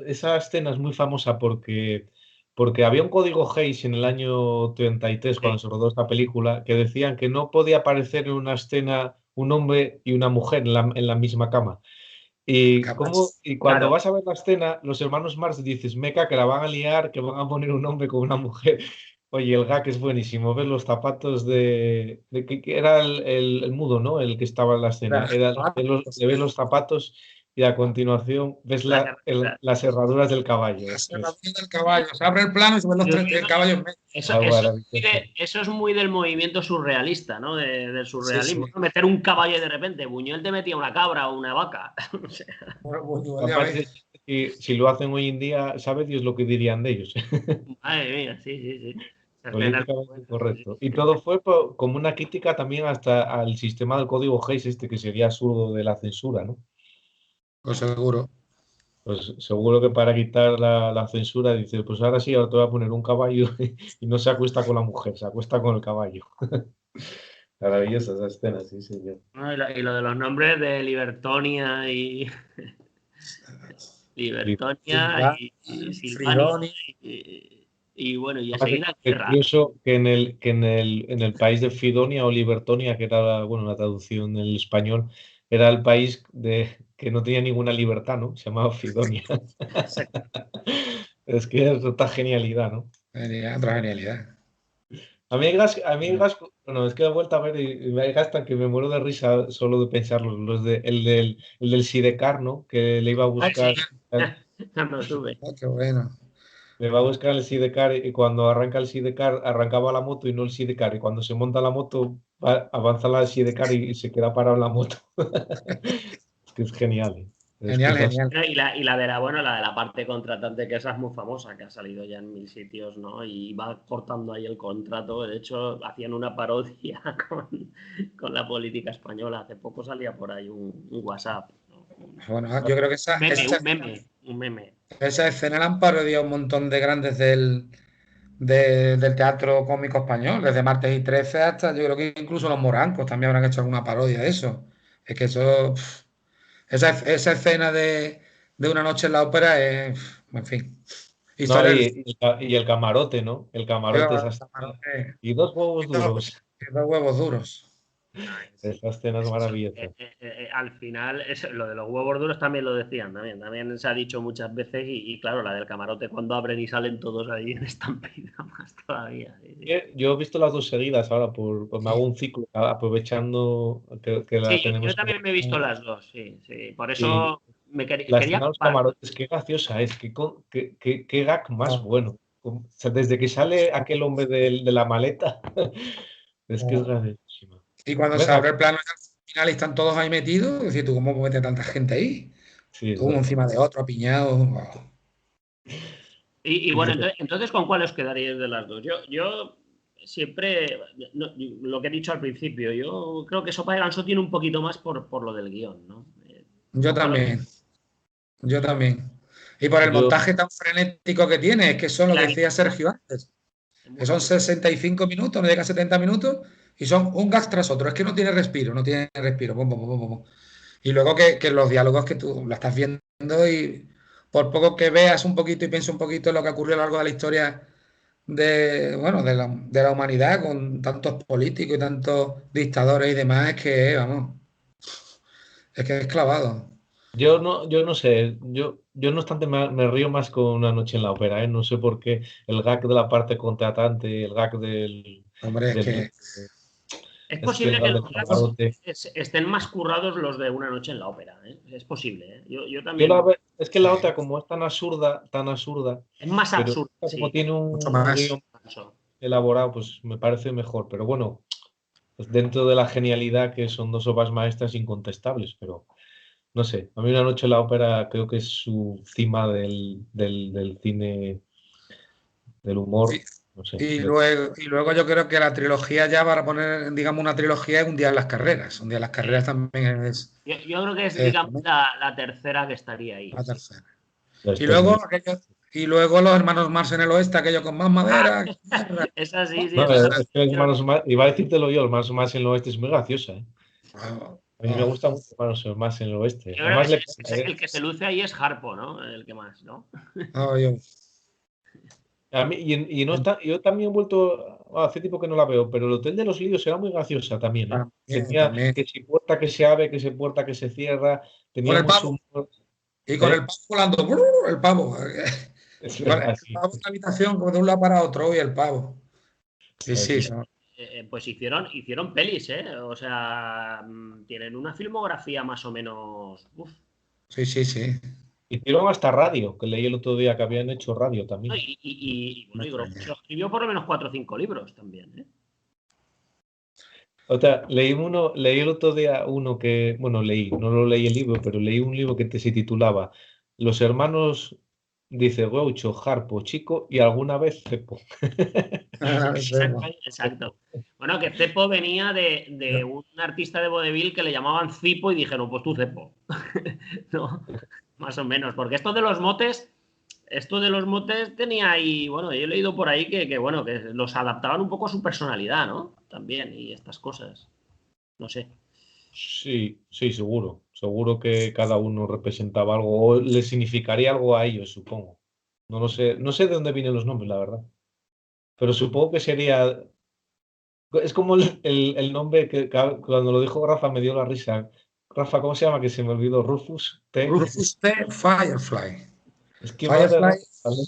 C: esa escena es muy famosa porque había un código Hays en el año 33, cuando
B: sí.
C: se rodó esta película, que decían que no podía aparecer en una escena un hombre y una mujer en la misma cama. Y,
D: Capaz.
C: y cuando
B: Claro.
C: vas a ver la escena, los hermanos Marx dices, meca, que la van a liar, que van a poner un hombre con una mujer. Oye, el gag es buenísimo. Ves los zapatos de que era el mudo, ¿no? El que estaba en la escena. Le ves los zapatos y a continuación ves las herraduras del caballo.
D: La
C: Es que es
D: cerradura del caballo. Se abre el plano y se ven los el caballo en medio.
C: maravilloso.
B: Eso es muy del movimiento surrealista, ¿no? Del
D: Sí,
B: surrealismo,
D: sí.
B: ¿no? Meter un caballo y de repente Buñuel te metía una cabra o una vaca. O sea,
D: Bueno, Buñuel, ya
C: Aparte,
D: ves.
C: si lo hacen hoy en día, sabe Dios lo que dirían de ellos.
B: madre mía, sí, sí, sí. Esas escenas muy
C: Políticamente
B: buenas, sí,
C: correcto. Y
B: sí.
C: todo fue como una crítica también hasta al sistema del código Hays, que sería absurdo de la censura, ¿no?
D: Pues seguro.
C: Pues seguro que para quitar la censura dice, pues ahora sí, ahora te voy a poner un caballo y no se acuesta con la mujer, se acuesta con el caballo. Maravillosa esa escena, sí, señor.
B: No, y lo de los nombres de Libertonia y Libertonia
D: Silva,
B: y Silvania
D: Fridoni.
B: y bueno, y a
C: Además,
B: seguir a
C: es
B: guerra.
C: curioso que en el país de Fridonia o Libertonia, que era bueno, la traducción en el español, era el país que no tenía ninguna libertad, ¿no? Se llamaba Fridonia. Es que es otra genialidad, ¿no?
D: Otra genialidad.
C: Bueno, es que he vuelto a ver y me hasta que me muero de risa solo de pensarlo. El del Sidecar, ¿no? Que le iba a
B: Ay, sí,
C: buscar,
B: no lo tuve.
D: Oh, qué bueno.
C: le va a buscar el Sidecar y cuando arranca el Sidecar, arrancaba la moto y no el Sidecar. Y cuando se monta la moto, avanza la Sidecar y se queda parado en la moto. Es que es genial, ¿eh? Es que
D: Genial,
C: esas,
D: genial.
B: Y la de la parte contratante, que esa es muy famosa, que ha salido ya en 1000 sitios, ¿no? Y va cortando ahí el contrato. De hecho, hacían una parodia con la política española. Hace poco salía por ahí un WhatsApp, ¿no?
D: Bueno, yo creo que
B: Un meme.
D: esa escena la han parodiado un montón de grandes del teatro cómico español, desde Martes y 13 hasta, yo creo que incluso los morancos también habrán hecho alguna parodia de eso. Es que eso, esa escena de Una noche en la ópera es, en fin,
C: no,
D: historia del
C: y el camarote, ¿no? El camarote, esa escena.
D: cine.
C: Y dos huevos duros.
D: Y dos huevos duros.
C: Esa escena es maravillosa.
B: Al final, lo de los huevos duros también lo decían, también se ha dicho muchas veces y claro, la del camarote cuando abren y salen todos ahí en estampida más todavía. Sí, sí.
C: Yo he visto las dos seguidas ahora, me hago
D: Sí.
C: un ciclo, aprovechando que la
B: Sí, yo
C: tenemos que
B: también me he visto
C: ver.
B: las dos, sí, sí. Por
C: Y
B: eso me
C: la
B: quería
C: escena de los
B: ocupar.
C: camarotes, qué graciosa es, qué gag más
D: Ah,
C: bueno. O sea, desde que sale aquel hombre de la maleta, es que es
D: ah.
C: graciosísima.
D: Y cuando se
C: Venga,
D: abre el plano al final y están todos ahí metidos, es decir, ¿tú cómo mete tanta gente ahí?
C: sí,
D: Uno encima de otro, apiñado. Wow.
B: Y bueno, entonces, ¿con cuál os quedaríais de las dos? Yo siempre, lo que he dicho al principio, yo creo que Sopa de Ganso tiene un poquito más por lo del guión, ¿no? Un
D: Yo
B: poco
D: también, yo también. Y por el
C: yo,
D: montaje tan frenético que tiene, es que son lo
B: la
D: que decía
B: edición,
D: Sergio antes,
B: es muy
D: que son
B: rápido.
D: 65 minutos, no llega a 70 minutos, y son un gag tras otro. Es que no tiene respiro, no tiene respiro. Pum, pum, pum, pum, pum. Y luego que los diálogos que tú la estás viendo y por poco que veas un poquito y pienses un poquito en lo que ocurrió a lo largo de la historia bueno, de la humanidad con tantos políticos y tantos dictadores y demás, es que, vamos, es que es clavado.
C: yo no sé, yo no obstante me río más con Una noche en la ópera, ¿eh? No sé por qué el gag de la parte contratante, el gag
D: Hombre, es
C: del
D: que
B: Es
C: es que
B: posible que
C: el
B: los
C: del
B: gags
C: camarote.
B: estén más currados los de Una noche en la ópera, ¿eh? Es posible, ¿eh? Yo
C: Yo
B: también.
C: es que la otra, como es tan absurda,
B: Es más
C: pero
B: absurdo,
C: esta como
B: sí.
C: tiene
D: mucho
C: un
D: más.
C: guión elaborado, pues me parece mejor. Pero bueno, pues dentro de la genialidad que son dos obras maestras incontestables, pero no sé, a mí Una noche en la ópera creo que es su cima del cine, del
D: Y,
C: humor, no sé.
D: y luego yo creo que la trilogía ya para poner, digamos, una trilogía es Un día en las carreras. Un día en las
B: Sí.
D: carreras también
B: Yo creo que es,
D: es
B: digamos, la tercera que estaría ahí,
D: la
B: sí.
D: tercera. Y
C: Después
D: luego,
C: de...
D: y luego los hermanos Marx en el oeste, aquello con más
B: Ah,
D: madera. Guerra.
B: esa sí, sí,
C: No,
B: esa
C: es que iba a decírtelo yo, Hermanos más en el oeste es muy graciosa, ¿eh?
D: Oh,
C: A mí me
D: oh.
C: gusta mucho Hermanos más en el oeste.
B: yo creo
C: Además
B: que
C: le pega, ¿eh?
B: el que se luce ahí es Harpo, ¿no? El que más, ¿no?
D: Oh,
C: A mí, y no está, yo también he vuelto, hace tiempo que no la veo, pero el Hotel de los Líos era muy graciosa también, ¿eh? Tenía
D: También.
C: que si puerta que se abre, que se puerta que se cierra, tenía
D: Con el
C: mucho
D: pavo.
C: humor.
D: Y con
C: ¿Eh?
D: el pavo volando. El pavo.
C: Es
D: Con
C: verdad,
D: el
C: sí.
D: pavo en la habitación, como de un lado para otro, y el pavo. Sí, sí.
C: Así.
B: Pues hicieron pelis, ¿eh? O sea, tienen una filmografía más o menos. Uf.
D: Sí, sí, sí.
C: Hicieron hasta radio, que leí el otro día que habían hecho radio
B: No,
C: también.
B: bueno, y Groucho escribió por lo menos 4 o 5 libros también, ¿eh?
C: O sea, leí el otro día uno que, bueno, no lo leí el libro, pero leí un libro que se titulaba Los hermanos, dice Groucho, Harpo, Chico y alguna vez Cepo.
B: Exacto. Bueno, que Cepo venía de un artista de vodevil que le llamaban Cipo y dijeron, pues tú Cepo. ¿No? Más o menos. Porque esto de los motes tenía ahí, bueno, yo he leído por ahí que bueno, que los adaptaban un poco a su personalidad, ¿no? También, y estas cosas. No sé.
C: Sí, sí, seguro. Seguro que cada uno representaba algo o le significaría algo a ellos, supongo. No lo sé, no sé de dónde vienen los nombres, la verdad. Pero supongo que sería. Es como el nombre que cuando lo dijo Rafa me dio la risa. Rafa, ¿cómo se llama? Que se me olvidó. Rufus T.
D: Rufus T. Firefly.
C: Es que madre
D: Firefly,
C: Rafa.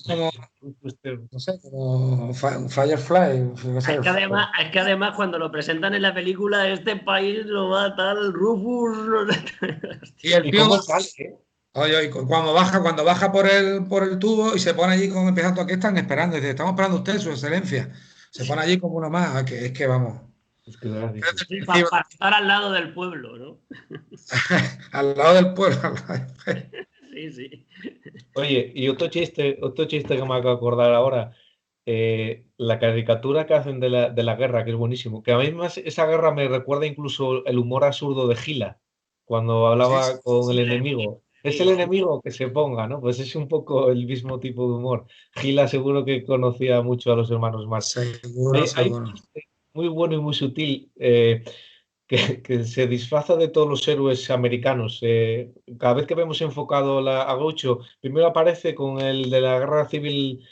D: como,
C: Rufus T.
D: no sé, como Firefly. No sé,
B: Es que además cuando lo presentan en la película, este país lo va tal Rufus.
D: y el
C: ¿Y
D: tío,
C: cómo sale?
D: oye, cuando baja por el tubo y se pone allí con empezando, aquí están esperando. Dice, estamos esperando a usted, su excelencia. Se pone allí como uno más. Es que vamos.
C: Es que de verdad
D: Desde
C: dices.
D: el
B: Para
D: principio,
B: estar al lado del pueblo, ¿no?
D: al lado del pueblo.
B: Sí, sí.
C: Oye, y otro chiste que me acabo de acordar ahora. La caricatura que hacen de la guerra, que es buenísimo. Que a mí más esa guerra me recuerda incluso el humor absurdo de Gila, cuando
D: Sí,
C: hablaba
D: sí,
C: con el
B: Sí,
C: enemigo. Es el
B: sí.
C: enemigo que se ponga, ¿no? Pues es un poco el mismo tipo de humor. Gila seguro que conocía mucho a los hermanos Marx.
D: seguro,
C: Hay un
D: seguro.
C: chiste muy bueno y muy sutil que se disfraza de todos los héroes americanos. Cada vez que vemos enfocado a Groucho, primero aparece con el de la guerra civil,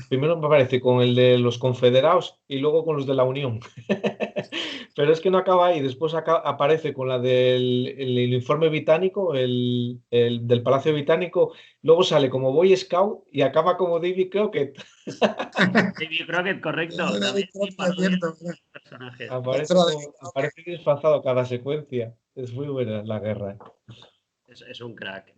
C: primero me aparece con el de los confederados y luego con los de la Unión. Pero es que no acaba ahí, después aparece con la del informe británico, el del Palacio Británico, luego sale como Boy Scout y acaba como Davy Crockett.
B: David Crockett, correcto. También sí,
D: Es
B: parodia
D: cierto,
B: de personajes.
C: Aparece,
D: otro de
C: aparece disfrazado cada secuencia. Es muy buena la guerra.
B: Es un crack.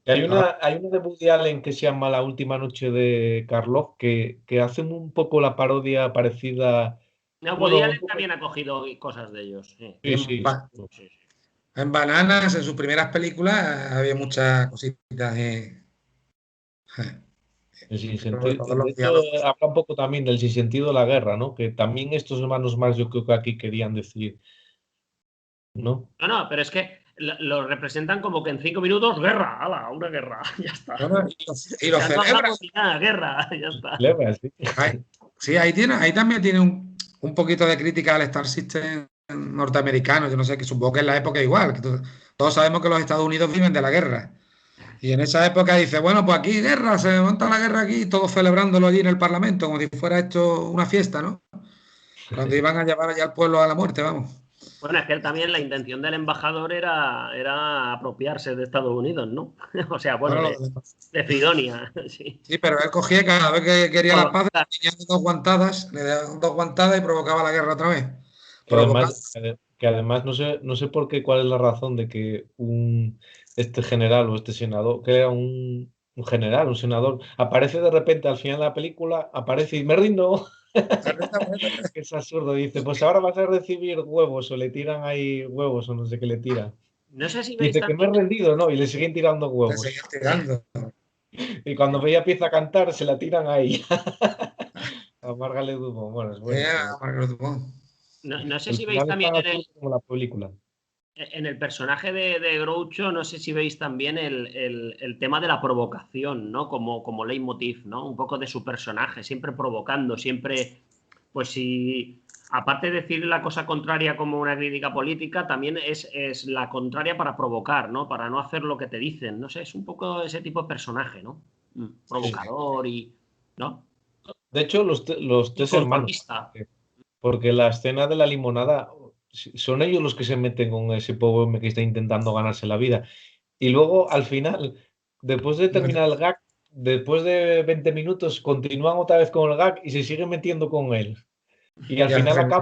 C: Y hay una de Woody Allen que se llama La última noche de Karloff que hacen un poco la parodia parecida.
B: No, Woody
C: Bueno, un
B: Allen
C: poco.
B: también ha cogido cosas de ellos. Sí.
C: Sí, sí, seguro.
B: Sí, sí.
D: En Bananas, en sus primeras películas, había muchas cositas.
C: El
D: Sobre
C: sinsentido.
D: todo
C: De
D: los
C: hecho,
D: diálogos.
C: habla un poco también del sinsentido de la guerra, ¿no? Que también estos hermanos más yo creo que aquí querían decir, ¿no?
B: No, pero es que lo representan como que en 5 minutos, guerra, ¡hala! Una guerra, ya está.
D: Bueno, y lo
B: Ya no
D: celebran.
B: hablamos ni nada, guerra, ya está.
C: Leva, sí.
D: Sí, ahí también tiene un poquito de crítica al Star System norteamericano. Yo no sé, que supongo que en la época igual. Todos sabemos que los Estados Unidos viven de la guerra. Y en esa época dice, bueno, pues aquí guerra, se monta la guerra aquí, todos celebrándolo allí en el Parlamento, como si fuera esto una fiesta, ¿no? Cuando iban a llevar allá al pueblo a la muerte, vamos.
B: Bueno, es que también la intención del embajador era apropiarse de Estados Unidos, ¿no? O sea, bueno,
D: Bueno,
B: de Fridonia, sí.
D: sí, pero él cogía cada vez que quería la paz,
B: Provocar.
D: le daban dos guantadas y provocaba la guerra otra vez.
C: Que
D: Provocando.
C: además no sé por qué, cuál es la razón de que este general o este senador, que era un general, un senador, aparece de repente al final de la película, aparece y me rindo. Es absurdo, dice, pues ahora vas a recibir huevos o le tiran ahí huevos o no sé qué le tiran.
B: No sé si veis
C: Dice que me he
B: también.
C: rendido, ¿no? Y le siguen tirando
D: Le seguía
C: huevos.
D: tirando.
C: Y cuando ella empieza a cantar, se la tiran ahí. A Margaret Dumont. Bueno, es buenísimo.
D: Margaret Dumont.
B: No sé
C: El
B: si veis
C: final es
B: también
C: tan absurdo como la película.
B: en el personaje de Groucho, no sé si veis también el tema de la provocación, ¿no? Como leitmotiv, ¿no? Un poco de su personaje, siempre provocando, siempre, pues si, aparte de decir la cosa contraria como una crítica política, también es la contraria para provocar, ¿no? Para no hacer lo que te dicen, no sé, es un poco ese tipo de personaje, ¿no?
C: Sí.
B: Provocador y, ¿no?
C: De hecho, los tres hermanos,
B: Conformista.
C: porque la escena de la limonada son ellos los que se meten con ese pobre hombre que está intentando ganarse la vida. Y luego, al final, después de terminar el gag, después de 20 minutos, continúan otra vez con el gag y se siguen metiendo con él. Y al final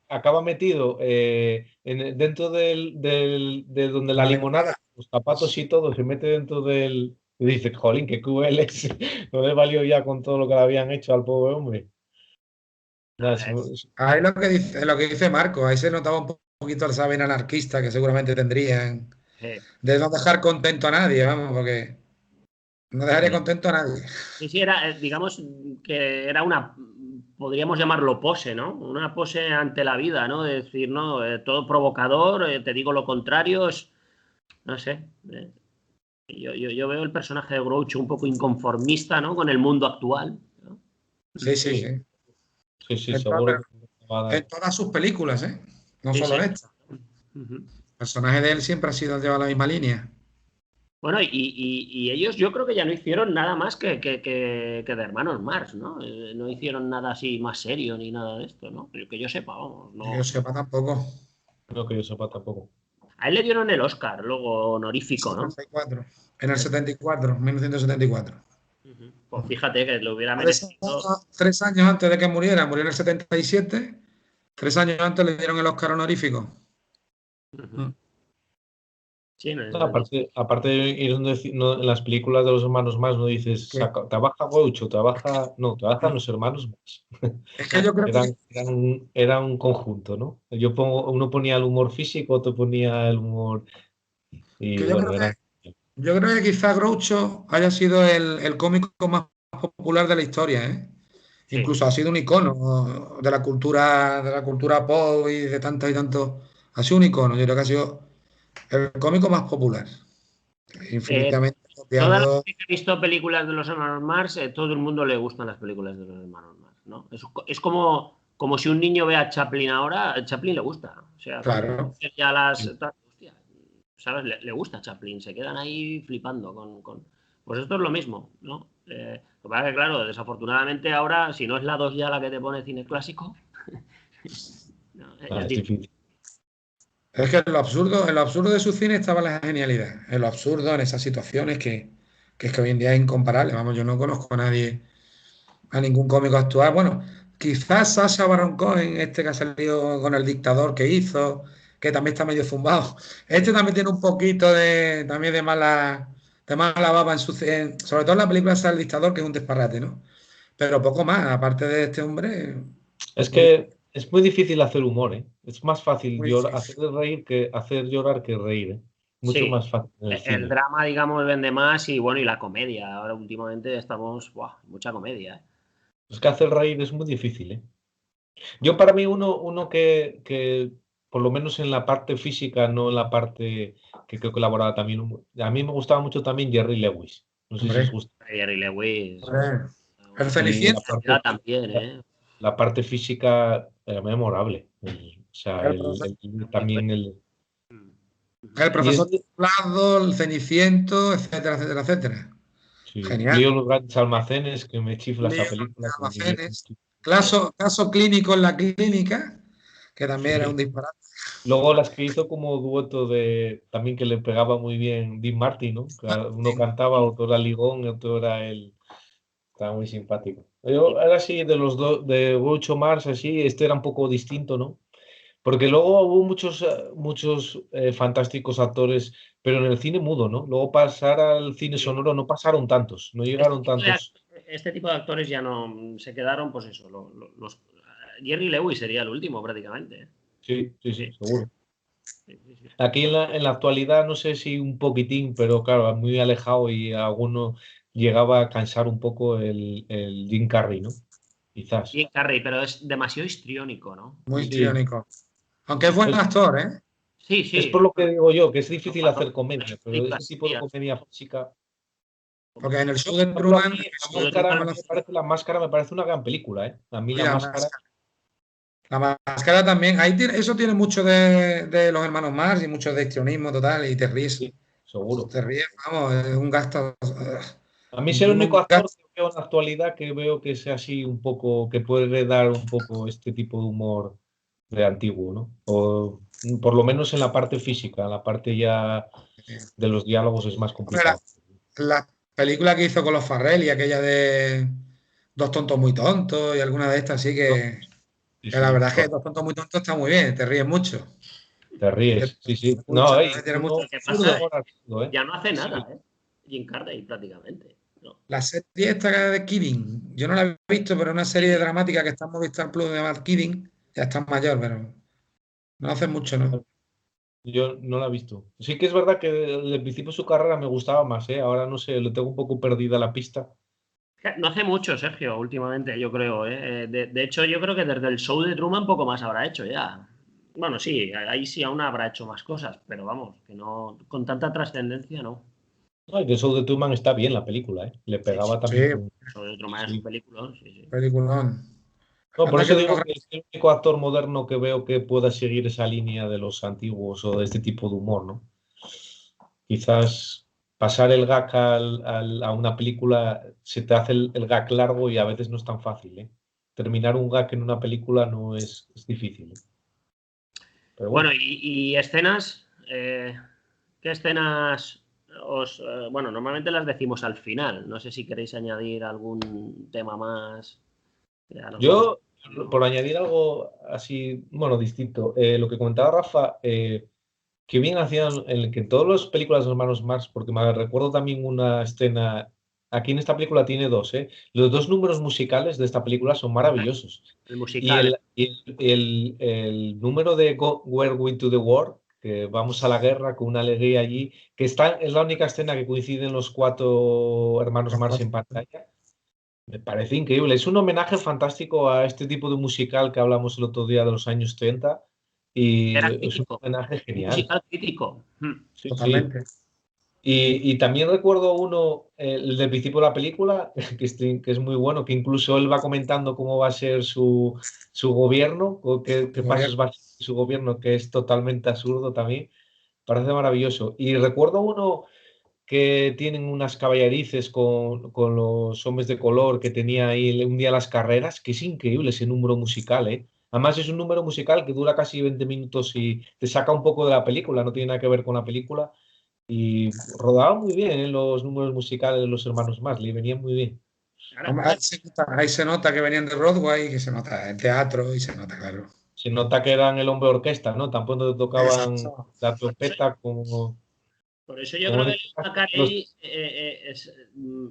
C: acaba metido dentro de donde la limonada, los zapatos y todo, se mete dentro del... Y dice, jolín, qué cruel es. No le valió ya con todo lo que le habían hecho al pobre hombre.
D: Ahí lo que dice Marco, ahí se notaba un poquito el saber anarquista que seguramente tendrían de no dejar contento a nadie, vamos, porque no dejaría contento a nadie.
B: Sí, era, digamos que era una, podríamos llamarlo pose, ¿no? Una pose ante la vida, ¿no? De decir, no, todo provocador, te digo lo contrario, no sé. Yo veo el personaje de Groucho un poco inconformista, ¿no? Con el mundo actual, ¿no?
D: Sí.
C: Sí, seguro.
D: En todas sus películas, ¿eh? No
B: Sí,
D: solo
B: sí.
D: en esta. El personaje de él siempre ha sido llevado la misma línea.
B: Bueno, y ellos yo creo que ya no hicieron nada más que de Hermanos Marx, ¿no? No hicieron nada así más serio ni nada de esto, ¿no? Que yo sepa, vamos. No.
D: Que yo sepa tampoco.
C: No, que yo sepa tampoco.
B: A él le dieron el Oscar, luego honorífico, ¿no?
D: 74. En el 74, 1974.
B: Pues fíjate que lo hubiera merecido.
D: 3 años antes de que muriera, murió en el 77. 3 años antes le dieron el Oscar honorífico.
B: Sí,
C: aparte en las películas de los hermanos más no dices trabaja Groucho, trabajan los hermanos más.
D: Es que yo creo
C: era un conjunto, ¿no? Uno ponía el humor físico, otro ponía el humor
D: yo creo que quizá Groucho haya sido el cómico más popular de la historia, ¿eh? Sí. Incluso ha sido un icono de la cultura pop y de tantos y tantos. Ha sido un icono, yo creo que ha sido el cómico más popular. Infinitamente copiado.
B: Todas las que he visto películas de los hermanos Marx, todo el mundo le gustan las películas de los hermanos Marx, ¿no? Es como si un niño ve a Chaplin ahora, a Chaplin le gusta. O sea,
D: claro.
B: Ya las, hostia, ¿sabes? Le gusta Chaplin, se quedan ahí flipando con... Pues esto es lo mismo, ¿no? Lo que pasa es que, claro, desafortunadamente ahora, si no es la 2 ya la que te pone cine clásico, no, es difícil.
D: Es que en lo absurdo de su cine estaba la genialidad. En lo absurdo, en esas situaciones que es que hoy en día es incomparable. Vamos, yo no conozco a nadie, a ningún cómico actual. Bueno, quizás Sacha Baron Cohen, este que ha salido con El Dictador que hizo, que también está medio zumbado. Este también tiene un poquito de mala baba en sobre todo en la película El Dictador, que es un disparate, ¿no? Pero poco más, aparte de este hombre.
C: Es que es muy difícil hacer humor, ¿eh? Es más fácil hacer reír que hacer llorar que reír, ¿eh? Mucho más fácil.
B: El drama, digamos, vende más y bueno, y la comedia. Ahora últimamente estamos, mucha comedia, ¿eh?
C: Es que hacer reír es muy difícil, ¿eh? Yo para mí uno que por lo menos en la parte física, no en la parte que creo que elaboraba también. A mí me gustaba mucho también Jerry Lewis. No sé si os gusta.
B: Jerry Lewis.
D: El Cenicienta
B: también, ¿eh?
C: La parte física era memorable. O sea, también el
D: profesor Plado, el Ceniciento, etcétera, etcétera, etcétera.
C: Sí.
D: Genial.
C: Lío los grandes almacenes, que me chifla esa película.
D: Caso clínico en la clínica, que también era un disparate.
C: Luego las que hizo como dueto también que le pegaba muy bien Dean Martin, ¿no? Uno cantaba, otro era Ligón, otro era él. Estaba muy simpático. Yo era así, de los dos, de Groucho Marx, así, este era un poco distinto, ¿no? Porque luego hubo muchos fantásticos actores, pero en el cine mudo, ¿no? Luego pasar al cine sonoro no pasaron tantos, no llegaron tantos.
B: Este tipo de actores ya no se quedaron, pues eso, Jerry Lewis sería el último prácticamente.
C: Sí, seguro. Sí. Aquí en la actualidad no sé si un poquitín, pero claro, muy alejado y a alguno llegaba a cansar un poco el Jim Carrey, ¿no? Quizás.
B: Jim Carrey, pero es demasiado histriónico, ¿no?
D: Muy histriónico. Aunque es buen actor, ¿eh?
B: Sí.
C: Es por lo que digo yo, que es difícil hacer comedia, pero ese tipo de comedia física.
D: Porque en el show de Truman.
C: La Máscara me parece una gran película, ¿eh? A mí La Máscara.
D: La Máscara también. Eso tiene mucho de los hermanos Marx y mucho de histrionismo total y te ríes.
C: Sí, seguro.
D: Te ríes, vamos, es un gasto.
C: A mí es el único
D: Un
C: actor
D: gag-
C: que veo en la actualidad que veo que sea así un poco, que puede dar un poco este tipo de humor de antiguo, ¿no? O por lo menos en la parte física, en la parte ya de los diálogos es más
D: Hombre, la,
C: complicado.
D: la película que hizo con los Farrell y aquella de Dos tontos muy tontos y alguna de estas, sí
C: Sí,
D: que la
C: sí,
D: verdad es que Dos tontos muy tontos está muy bien, te ríes mucho.
C: te
D: Te
C: ríes, sí, sí. No,
D: mucho, tiene mucho.
B: Lo que
C: absurdo,
B: pasa es
C: humor absurdo,
B: que ya no hace
C: Sí,
B: nada, ¿eh? Jim Carrey prácticamente. No.
D: La serie esta de Kidding, yo no la he visto, pero es una serie dramática que está en Movistar Plus de Matt Kidding, ya está mayor, pero no hace mucho, ¿no?
C: yo no la he visto. Sí que es verdad que al principio su carrera me gustaba más, ¿eh? Ahora no sé, lo tengo un poco perdida la pista.
B: No hace mucho, Sergio, últimamente, yo creo, ¿eh? De hecho, yo creo que desde el show de Truman poco más habrá hecho ya. Bueno, sí, ahí sí aún habrá hecho más cosas, pero vamos, que no, con tanta trascendencia, no.
C: No, y que Show de Truman está bien la película, ¿eh? Le
B: Sí, sí,
C: pegaba
D: Sí,
C: también.
B: el show de Truman es un
C: Sí.
B: peliculón, sí, sí.
D: peliculón.
C: No, por
D: Anda que
C: eso
D: los
C: digo que es el único actor moderno que veo que pueda seguir esa línea de los antiguos o de este tipo de humor, ¿no? Quizás pasar el gag a una película se te hace el gag largo y a veces no es tan fácil, ¿eh? Terminar un gag en una película no es difícil, ¿eh? Pero
B: Bueno,
C: bueno.
B: y escenas, ¿qué escenas bueno, normalmente las decimos al final. No sé si queréis añadir algún tema más. Ya nos vamos.
C: Yo, por añadir algo así, bueno, distinto, lo que comentaba Rafa, que bien hacían en que en todas las películas de los hermanos Marx, porque me recuerdo también una escena, aquí en esta película tiene dos, ¿eh? Los dos números musicales de esta película son maravillosos.
B: El
C: Y
B: musical.
C: el número de We're Going to the War, que vamos a la guerra con una alegría allí, que es la única escena que coinciden los cuatro hermanos Marx en pantalla. Me parece increíble. Es un homenaje fantástico a este tipo de musical que hablamos el otro día de los años 30
B: Era
C: y es un
B: crítico.
C: homenaje
B: Un
C: genial.
B: musical crítico.
C: Sí, sí.
D: totalmente.
C: Y también recuerdo uno, el del principio de la película, que es muy bueno, que incluso él va comentando cómo va a ser su gobierno, o qué pasos va a ser su gobierno, que es totalmente absurdo también. Parece maravilloso. Y recuerdo uno que tienen unas caballerices con los hombres de color que tenía ahí un día las carreras, que es increíble ese número musical, ¿eh? Además es un número musical que dura casi 20 minutos y te saca un poco de la película, no tiene nada que ver con la película y rodaba muy bien, ¿eh? Los números musicales de los hermanos Marley, venían muy bien.
D: Hombre, ahí se nota que venían de Broadway, que se nota el teatro y se nota, claro.
C: Se nota que eran el hombre orquesta, ¿no? Tampoco tocaban
D: Exacto.
C: la
B: Por eso,
C: trompeta como,
B: por eso yo
C: como
B: creo
C: en
B: que
C: este caso los...
B: Carey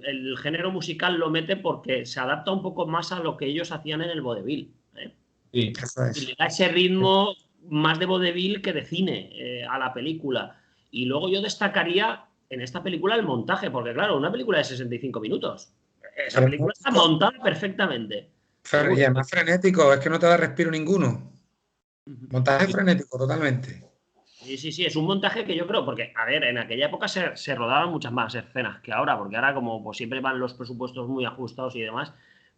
B: el género musical lo mete porque se adapta un poco más a lo que ellos hacían en el vodevil. ¿Eh?
C: Sí,
D: Eso
B: Y
D: es.
B: le da ese ritmo más de vodevil que de cine a la película. Y luego yo destacaría en esta película el montaje, porque claro, una película de 65 minutos. Esa
D: Pero
B: película está montada perfectamente.
D: y además frenético, es que no te da respiro ninguno. Montaje
C: sí.
D: frenético, totalmente.
B: Sí, sí, sí, es un montaje que yo creo, porque, a ver, en aquella época se rodaban muchas más escenas que ahora, porque ahora como pues, siempre van los presupuestos muy ajustados y demás,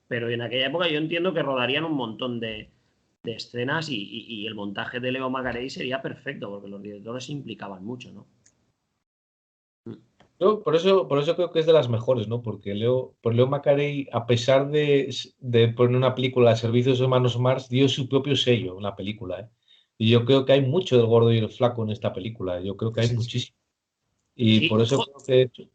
B: pero en aquella época yo entiendo que rodarían un montón de escenas y el montaje de Leo Macarey sería perfecto, porque los directores se implicaban mucho, ¿no?
C: Yo por eso creo que es de las mejores, ¿no? Porque Leo Macarey, a pesar de poner una película a servicio de sus hermanos Marx, dio su propio sello en la película, ¿eh? Y yo creo que hay mucho del gordo y el flaco en esta película. Yo creo que
D: Sí,
C: hay
D: sí, sí.
C: muchísimo. Y
B: Sí,
C: por eso
B: ojo,
C: creo que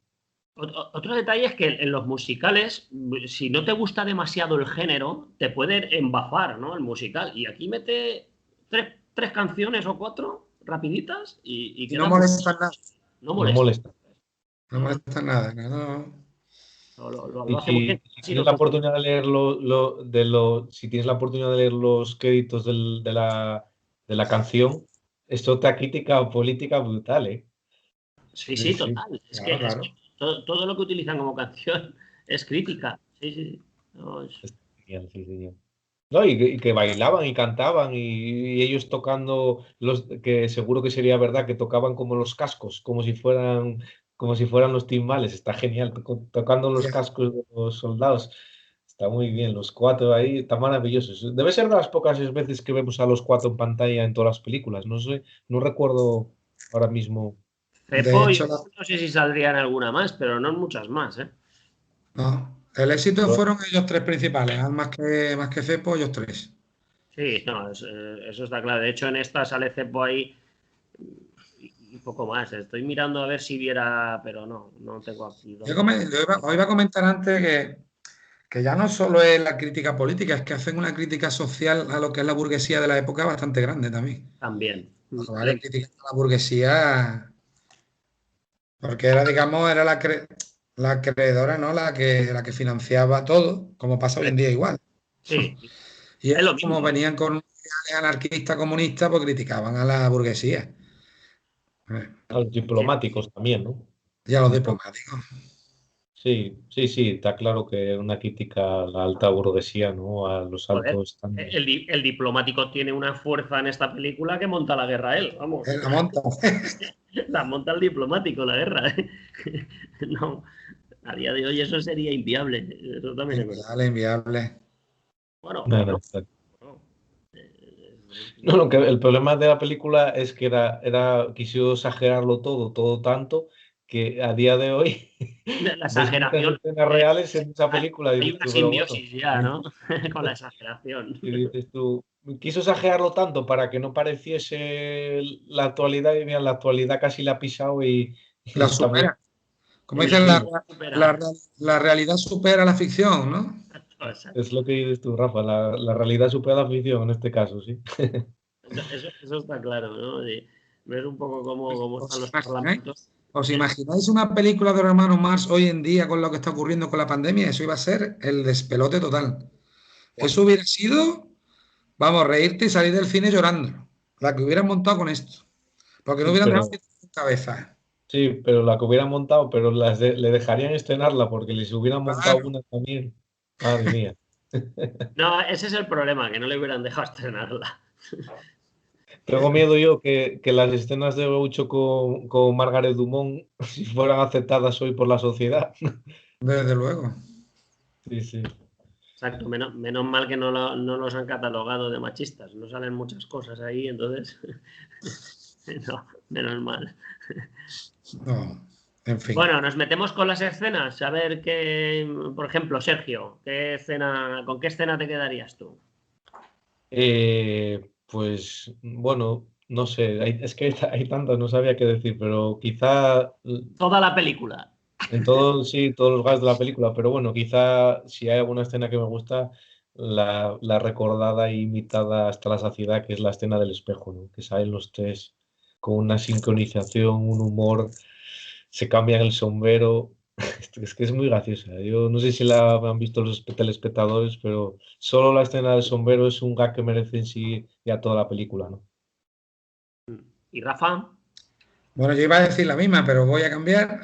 B: otro detalle es que en los musicales, si no te gusta demasiado el género, te puede embafar, ¿no? El musical. Y aquí mete tres canciones o cuatro rapiditas y
D: Y no
B: queda muy...
D: molestan nada.
B: No
C: no
B: molesta.
C: molesta.
D: No
B: No, no,
D: molestan nada. No.
B: lo
C: Y
B: hace muy bien.
C: si
B: Sí,
C: tienes la oportunidad de leer si tienes la oportunidad de leer los créditos de la canción, es otra crítica política brutal, ¿eh?
B: sí,
D: Sí,
B: sí,
D: sí.
B: total.
D: Claro,
B: Es
D: claro.
B: que todo lo que utilizan como canción es crítica. Sí, sí, sí. No,
C: Está genial, sí, señor. No, y que bailaban y cantaban y ellos tocando que seguro que sería verdad que tocaban como los cascos, como si fueran los timbales. Está genial, tocando los
D: Ya.
C: cascos de los soldados. Está muy bien, los cuatro ahí, está maravilloso. Debe ser de las pocas veces que vemos a los cuatro en pantalla en todas las películas. No sé, no recuerdo ahora mismo.
D: De
B: Cepo, yo
D: hecho,
B: no sé si saldrían alguna más, pero no muchas más, ¿eh?
D: No, el éxito fueron ellos tres principales, más que Cepo, ellos tres.
B: Sí, no, eso está claro. De hecho, en esta sale Cepo ahí y poco más. Estoy mirando a ver si viera, pero no tengo aquí.
D: Os iba a comentar antes que ya no solo es la crítica política, es que hacen una crítica social a lo que es la burguesía de la época bastante grande también.
B: También.
D: Vale, criticando a la burguesía, porque era, digamos, era la acreedora, ¿no? La que financiaba todo, como pasa hoy en día igual.
B: Sí,
D: Y
B: es lo
D: ellos, como
B: mismo.
D: venían con ideales anarquistas comunistas, pues criticaban a la burguesía.
C: A los
B: Sí,
C: diplomáticos también, ¿no?
D: Y a los
C: Un poco.
D: diplomáticos.
C: Sí, está claro que es una crítica a la alta burguesía, ¿no? A los
B: joder,
C: altos estándares.
B: el diplomático tiene una fuerza en esta película que monta la guerra él, vamos.
D: La monta.
B: La monta el diplomático la guerra. No, a día de hoy eso sería inviable. Eso también es verdad.
D: Inviable, inviable.
B: Bueno,
C: No,
B: o
C: no,
B: no.
C: está-
B: No,
C: No, lo que el problema de la película es que quiso exagerarlo todo tanto, que a día de hoy
B: la
C: ves muchas
B: exageración.
C: escenas reales en esa película y
B: Hay
C: dices
B: una
C: tú, pero bueno,
B: simbiosis ya, ¿no? Con la exageración.
C: y dices tú, quiso exagerarlo tanto para que no pareciese la actualidad y mira, la actualidad casi la ha pisado y
D: La
C: está muy...
D: supera. Como
B: Y
D: dicen,
C: Sí,
D: la, la realidad supera la ficción, ¿no?
C: es lo que dices tú, Rafa, la realidad supera la ficción en este caso, sí.
B: Eso está claro, ¿no? Ver un poco cómo
D: ¿Os
B: están los
D: imagináis?
B: parlamentos.
D: ¿Os imagináis una película de los hermanos Marx hoy en día con lo que está ocurriendo con la pandemia? Eso iba a ser el despelote total. Eso hubiera sido, vamos, reírte y salir del cine llorando. La que hubieran montado con esto. Porque no hubieran dejado
C: Pero,
D: ni cabeza.
C: sí, pero la que hubieran montado, pero le dejarían estrenarla porque les hubieran montado
D: Claro.
C: una también. Madre mía.
B: No, ese es el problema, que no le hubieran dejado estrenarla.
C: Tengo miedo yo que las escenas de Groucho con Margaret Dumont, si fueran aceptadas hoy por la sociedad.
D: Desde luego.
C: Sí, sí.
B: Exacto, menos mal que no los han catalogado de machistas. No salen muchas cosas ahí, entonces. No, menos mal.
D: No, en fin.
B: Bueno, nos metemos con las escenas. A ver qué, por ejemplo, Sergio, ¿con qué escena te quedarías tú?
C: Pues bueno, no sé, es que hay tantas, no sabía qué decir, pero quizá
B: Toda la película.
C: en todo, sí, todos los gags de la película, pero bueno, quizá si hay alguna escena que me gusta, la recordada y imitada hasta la saciedad, que es la escena del espejo, ¿no? Que salen los tres con una sincronización, un humor, se cambian el sombrero. Es que es muy graciosa. Yo no sé si la han visto los telespectadores, pero solo la escena del sombrero es un gag que merece en sí ya toda la película, ¿no?
B: ¿Y Rafa?
D: Bueno, yo iba a decir la misma, pero voy a cambiar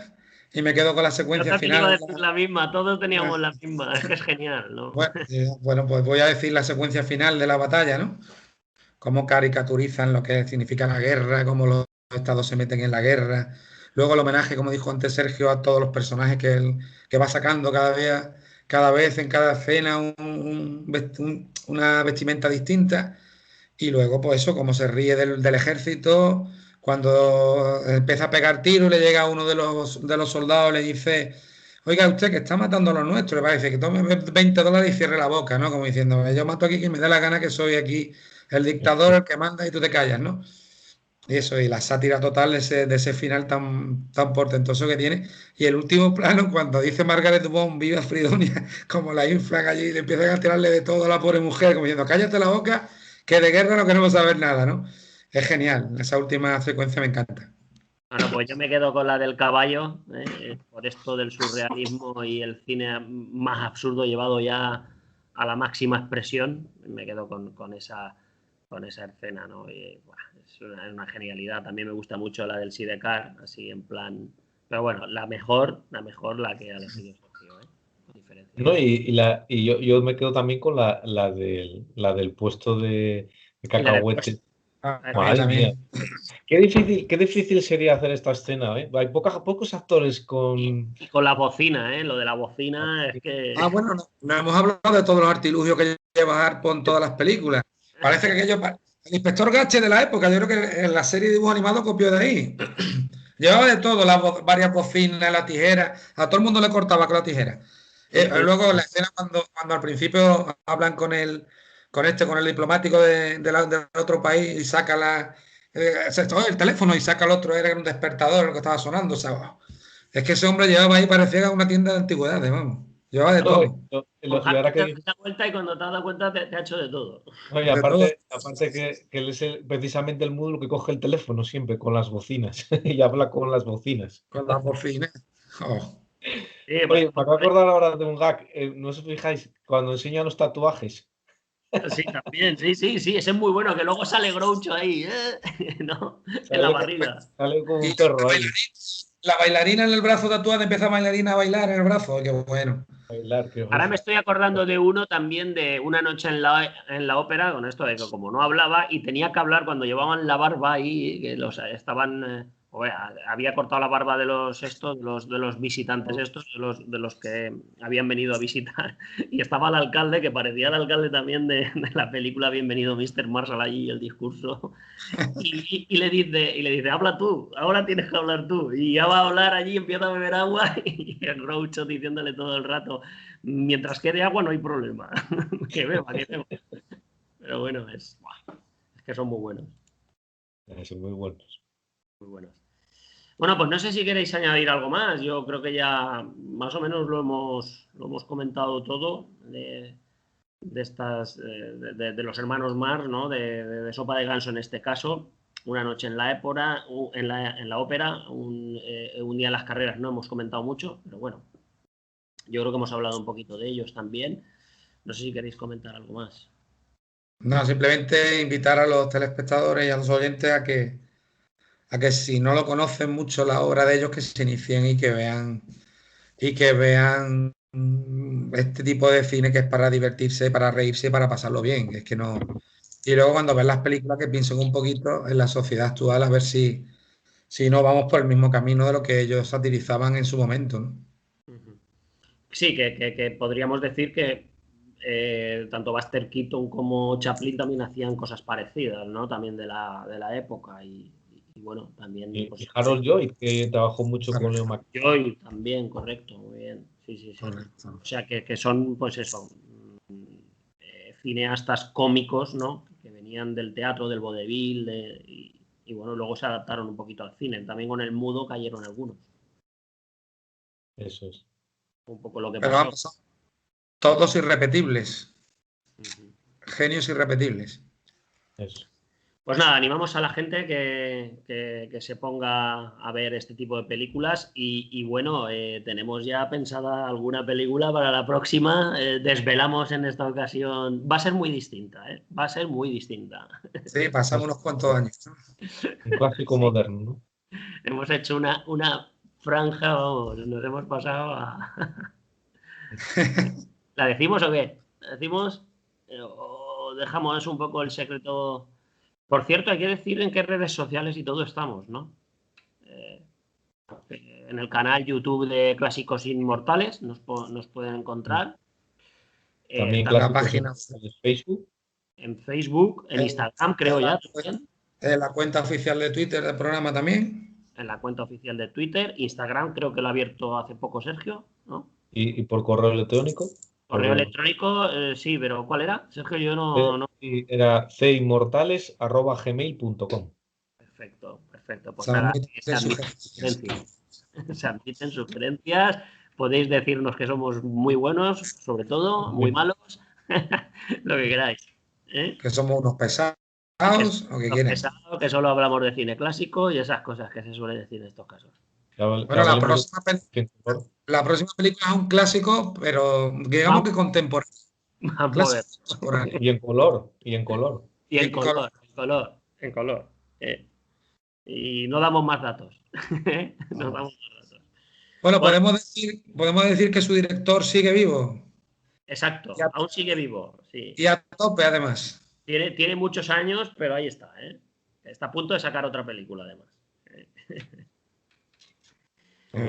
D: y me quedo con la
B: Yo
D: secuencia
B: también iba a
D: final.
B: decir la misma, todos teníamos la misma, es que es genial, ¿no?
D: Bueno, pues voy a decir la secuencia final de la batalla, ¿no? Cómo caricaturizan lo que significa la guerra, cómo los estados se meten en la guerra. Luego el homenaje, como dijo antes Sergio, a todos los personajes que va sacando cada vez en cada escena una vestimenta distinta. Y luego, pues eso, como se ríe del ejército, cuando empieza a pegar tiro y le llega a uno de los soldados, le dice, oiga, usted que está matando a los nuestros, le va a decir que tome $20 y cierre la boca, ¿no? Como diciendo, yo mato aquí quien me dé la gana, que soy aquí el dictador, el que manda y tú te callas, ¿no? Y eso, y la sátira total de ese final tan portentoso que tiene. Y el último plano, cuando dice Margaret Dumont, viva Fridonia, como la inflan allí y le empiezan a tirarle de todo a la pobre mujer, como diciendo, cállate la boca, que de guerra no queremos saber nada, ¿no? Es genial, esa última secuencia me encanta.
B: Bueno, pues yo me quedo con la del caballo, por esto del surrealismo y el cine más absurdo llevado ya a la máxima expresión. Me quedo con esa escena, ¿no? Y, buah, es una genialidad. También me gusta mucho la del Sidecar, así en plan. Pero bueno, la mejor la que ha elegido Sergio, con diferencia.
C: No, y yo me quedo también con la del puesto de
B: Y la del puesto.
C: cacahuetes.
D: A mí
C: Madre mía.
D: también.
C: Qué difícil sería hacer esta escena, ¿eh? Hay pocos actores con...
B: Y con la bocina, lo de la bocina es que.
D: Bueno, no hemos hablado de todos los artilugios que lleva Harpo en todas las películas. Parece que el inspector Gache de la época, yo creo que en la serie de dibujos animados copió de ahí. Llevaba de todo, varias bocinas, la tijera, a todo el mundo le cortaba con la tijera. Luego la escena cuando al principio hablan con el diplomático del otro país y saca el teléfono y saca el otro, era un despertador lo que estaba sonando. O sea, es que ese hombre llevaba ahí, parecía una tienda de antigüedades, vamos. Llevaba de todo.
C: Y ahora
B: Te
C: que
B: das cuenta y cuando te has dado cuenta te ha hecho de todo.
C: no, y
D: De todo.
C: aparte que él es precisamente el módulo que coge el teléfono siempre con las bocinas y habla con las bocinas.
D: Con las bocinas. Oh.
B: Sí,
C: Oye, me acabo de acordar ahora de un gag. No os fijáis, cuando enseñan los tatuajes.
B: sí, también, sí, ese es muy bueno, que luego sale Groucho ahí, ¿no? En la barriga.
C: Sale como
D: Y
C: un perro ahí.
D: la bailarina en el brazo tatuada empieza a bailarina a bailar en el brazo. Qué bueno.
C: Bailar, qué
B: Ahora me
C: risa.
B: estoy acordando de uno también de Una noche en la ópera, con esto de que como no hablaba y tenía que hablar cuando llevaban la barba ahí, que los estaban, había cortado la barba de los visitantes estos, de los que habían venido a visitar, y estaba el alcalde, que parecía el alcalde también de la película Bienvenido Mr. Marshall allí, el discurso, y le dice, habla tú, ahora tienes que hablar tú, y ya va a hablar allí, empieza a beber agua, y el Groucho diciéndole todo el rato, mientras quede agua no hay problema. que beba. Pero bueno, es que son muy buenos.
C: Son muy buenos.
B: Muy buenos. Bueno, pues no sé si queréis añadir algo más. Yo creo que ya más o menos lo hemos comentado todo de los hermanos Marx, ¿no? De Sopa de Ganso en este caso. Una noche en la ópera, un día en las carreras no hemos comentado mucho, pero bueno, yo creo que hemos hablado un poquito de ellos también. No sé si queréis comentar algo más.
D: No, simplemente invitar a los telespectadores y a los oyentes a que si no lo conocen mucho la obra de ellos, que se inicien y que vean este tipo de cine que es para divertirse, para reírse y para pasarlo bien. Es que no. Y luego cuando ven las películas que piensen un poquito en la sociedad actual, a ver si no vamos por el mismo camino de lo que ellos satirizaban en su momento, ¿no?
B: Sí, que podríamos decir que tanto Buster Keaton como Chaplin también hacían cosas parecidas, ¿no? También de la época y bueno, también
C: Y
B: pues,
C: Harold Lloyd, que trabajó mucho con Leo McCartney.
B: Joy también, correcto, muy bien. Sí.
D: Correcto.
B: O sea, que son, pues eso, cineastas cómicos, ¿no? Que venían del teatro, del vodevil, y bueno, luego se adaptaron un poquito al cine. También con el mudo cayeron algunos.
C: Eso es.
B: Un poco lo que
D: Pero
B: pasó.
D: vamos, son todos irrepetibles,
B: Uh-huh.
D: genios irrepetibles.
C: Eso.
B: Pues nada, animamos a la gente que se ponga a ver este tipo de películas y bueno, tenemos ya pensada alguna película para la próxima. Desvelamos en esta ocasión. Va a ser muy distinta, ¿eh? Va a ser muy distinta.
D: Sí, pasamos unos cuantos años, ¿no?
C: Un clásico moderno, ¿no?
B: Hemos hecho una franja, vamos, nos hemos pasado a... ¿La decimos o qué? ¿La decimos? ¿O dejamos un poco el secreto? Por cierto, hay que decir en qué redes sociales y todo estamos, ¿no? En el canal YouTube de Clásicos Inmortales nos pueden encontrar.
C: También
D: En la
C: clásicos
D: página,
C: en Facebook.
B: En Facebook, en Instagram, creo ya también.
D: en la cuenta oficial de Twitter del programa también.
B: En la cuenta oficial de Twitter. Instagram creo que lo ha abierto hace poco Sergio, ¿no?
C: Y por correo electrónico.
B: Correo electrónico, sí, pero ¿cuál era? Sergio, yo no...
C: Era cinmortales@gmail.com.
B: Perfecto. Pues
D: Se
B: nada,
D: admiten
B: se admiten sugerencias. Se admiten sugerencias. Podéis decirnos que somos muy buenos, sobre todo, muy malos, lo que queráis.
D: Que somos unos pesados, lo que quieren.
B: Pesado, que solo hablamos de cine clásico y esas cosas que se suele decir en estos casos.
D: Bueno, la próxima película es un clásico, pero digamos que contemporáneo.
C: Contemporáneo. Y en color.
B: Y en color. Y no damos más datos. No damos más datos.
D: Bueno, podemos decir que su director sigue vivo.
B: Exacto, aún sigue vivo. Sí.
D: Y a tope, además.
B: Tiene muchos años, pero ahí está. Está a punto de sacar otra película, además.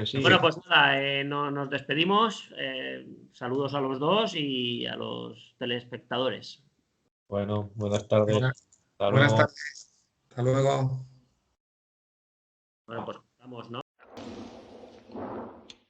B: Sí. Bueno, pues nada, nos despedimos. Saludos a los dos y a los telespectadores.
C: Bueno, buenas tardes.
D: Buenas tardes. Hasta luego.
B: Bueno, pues vamos, ¿no?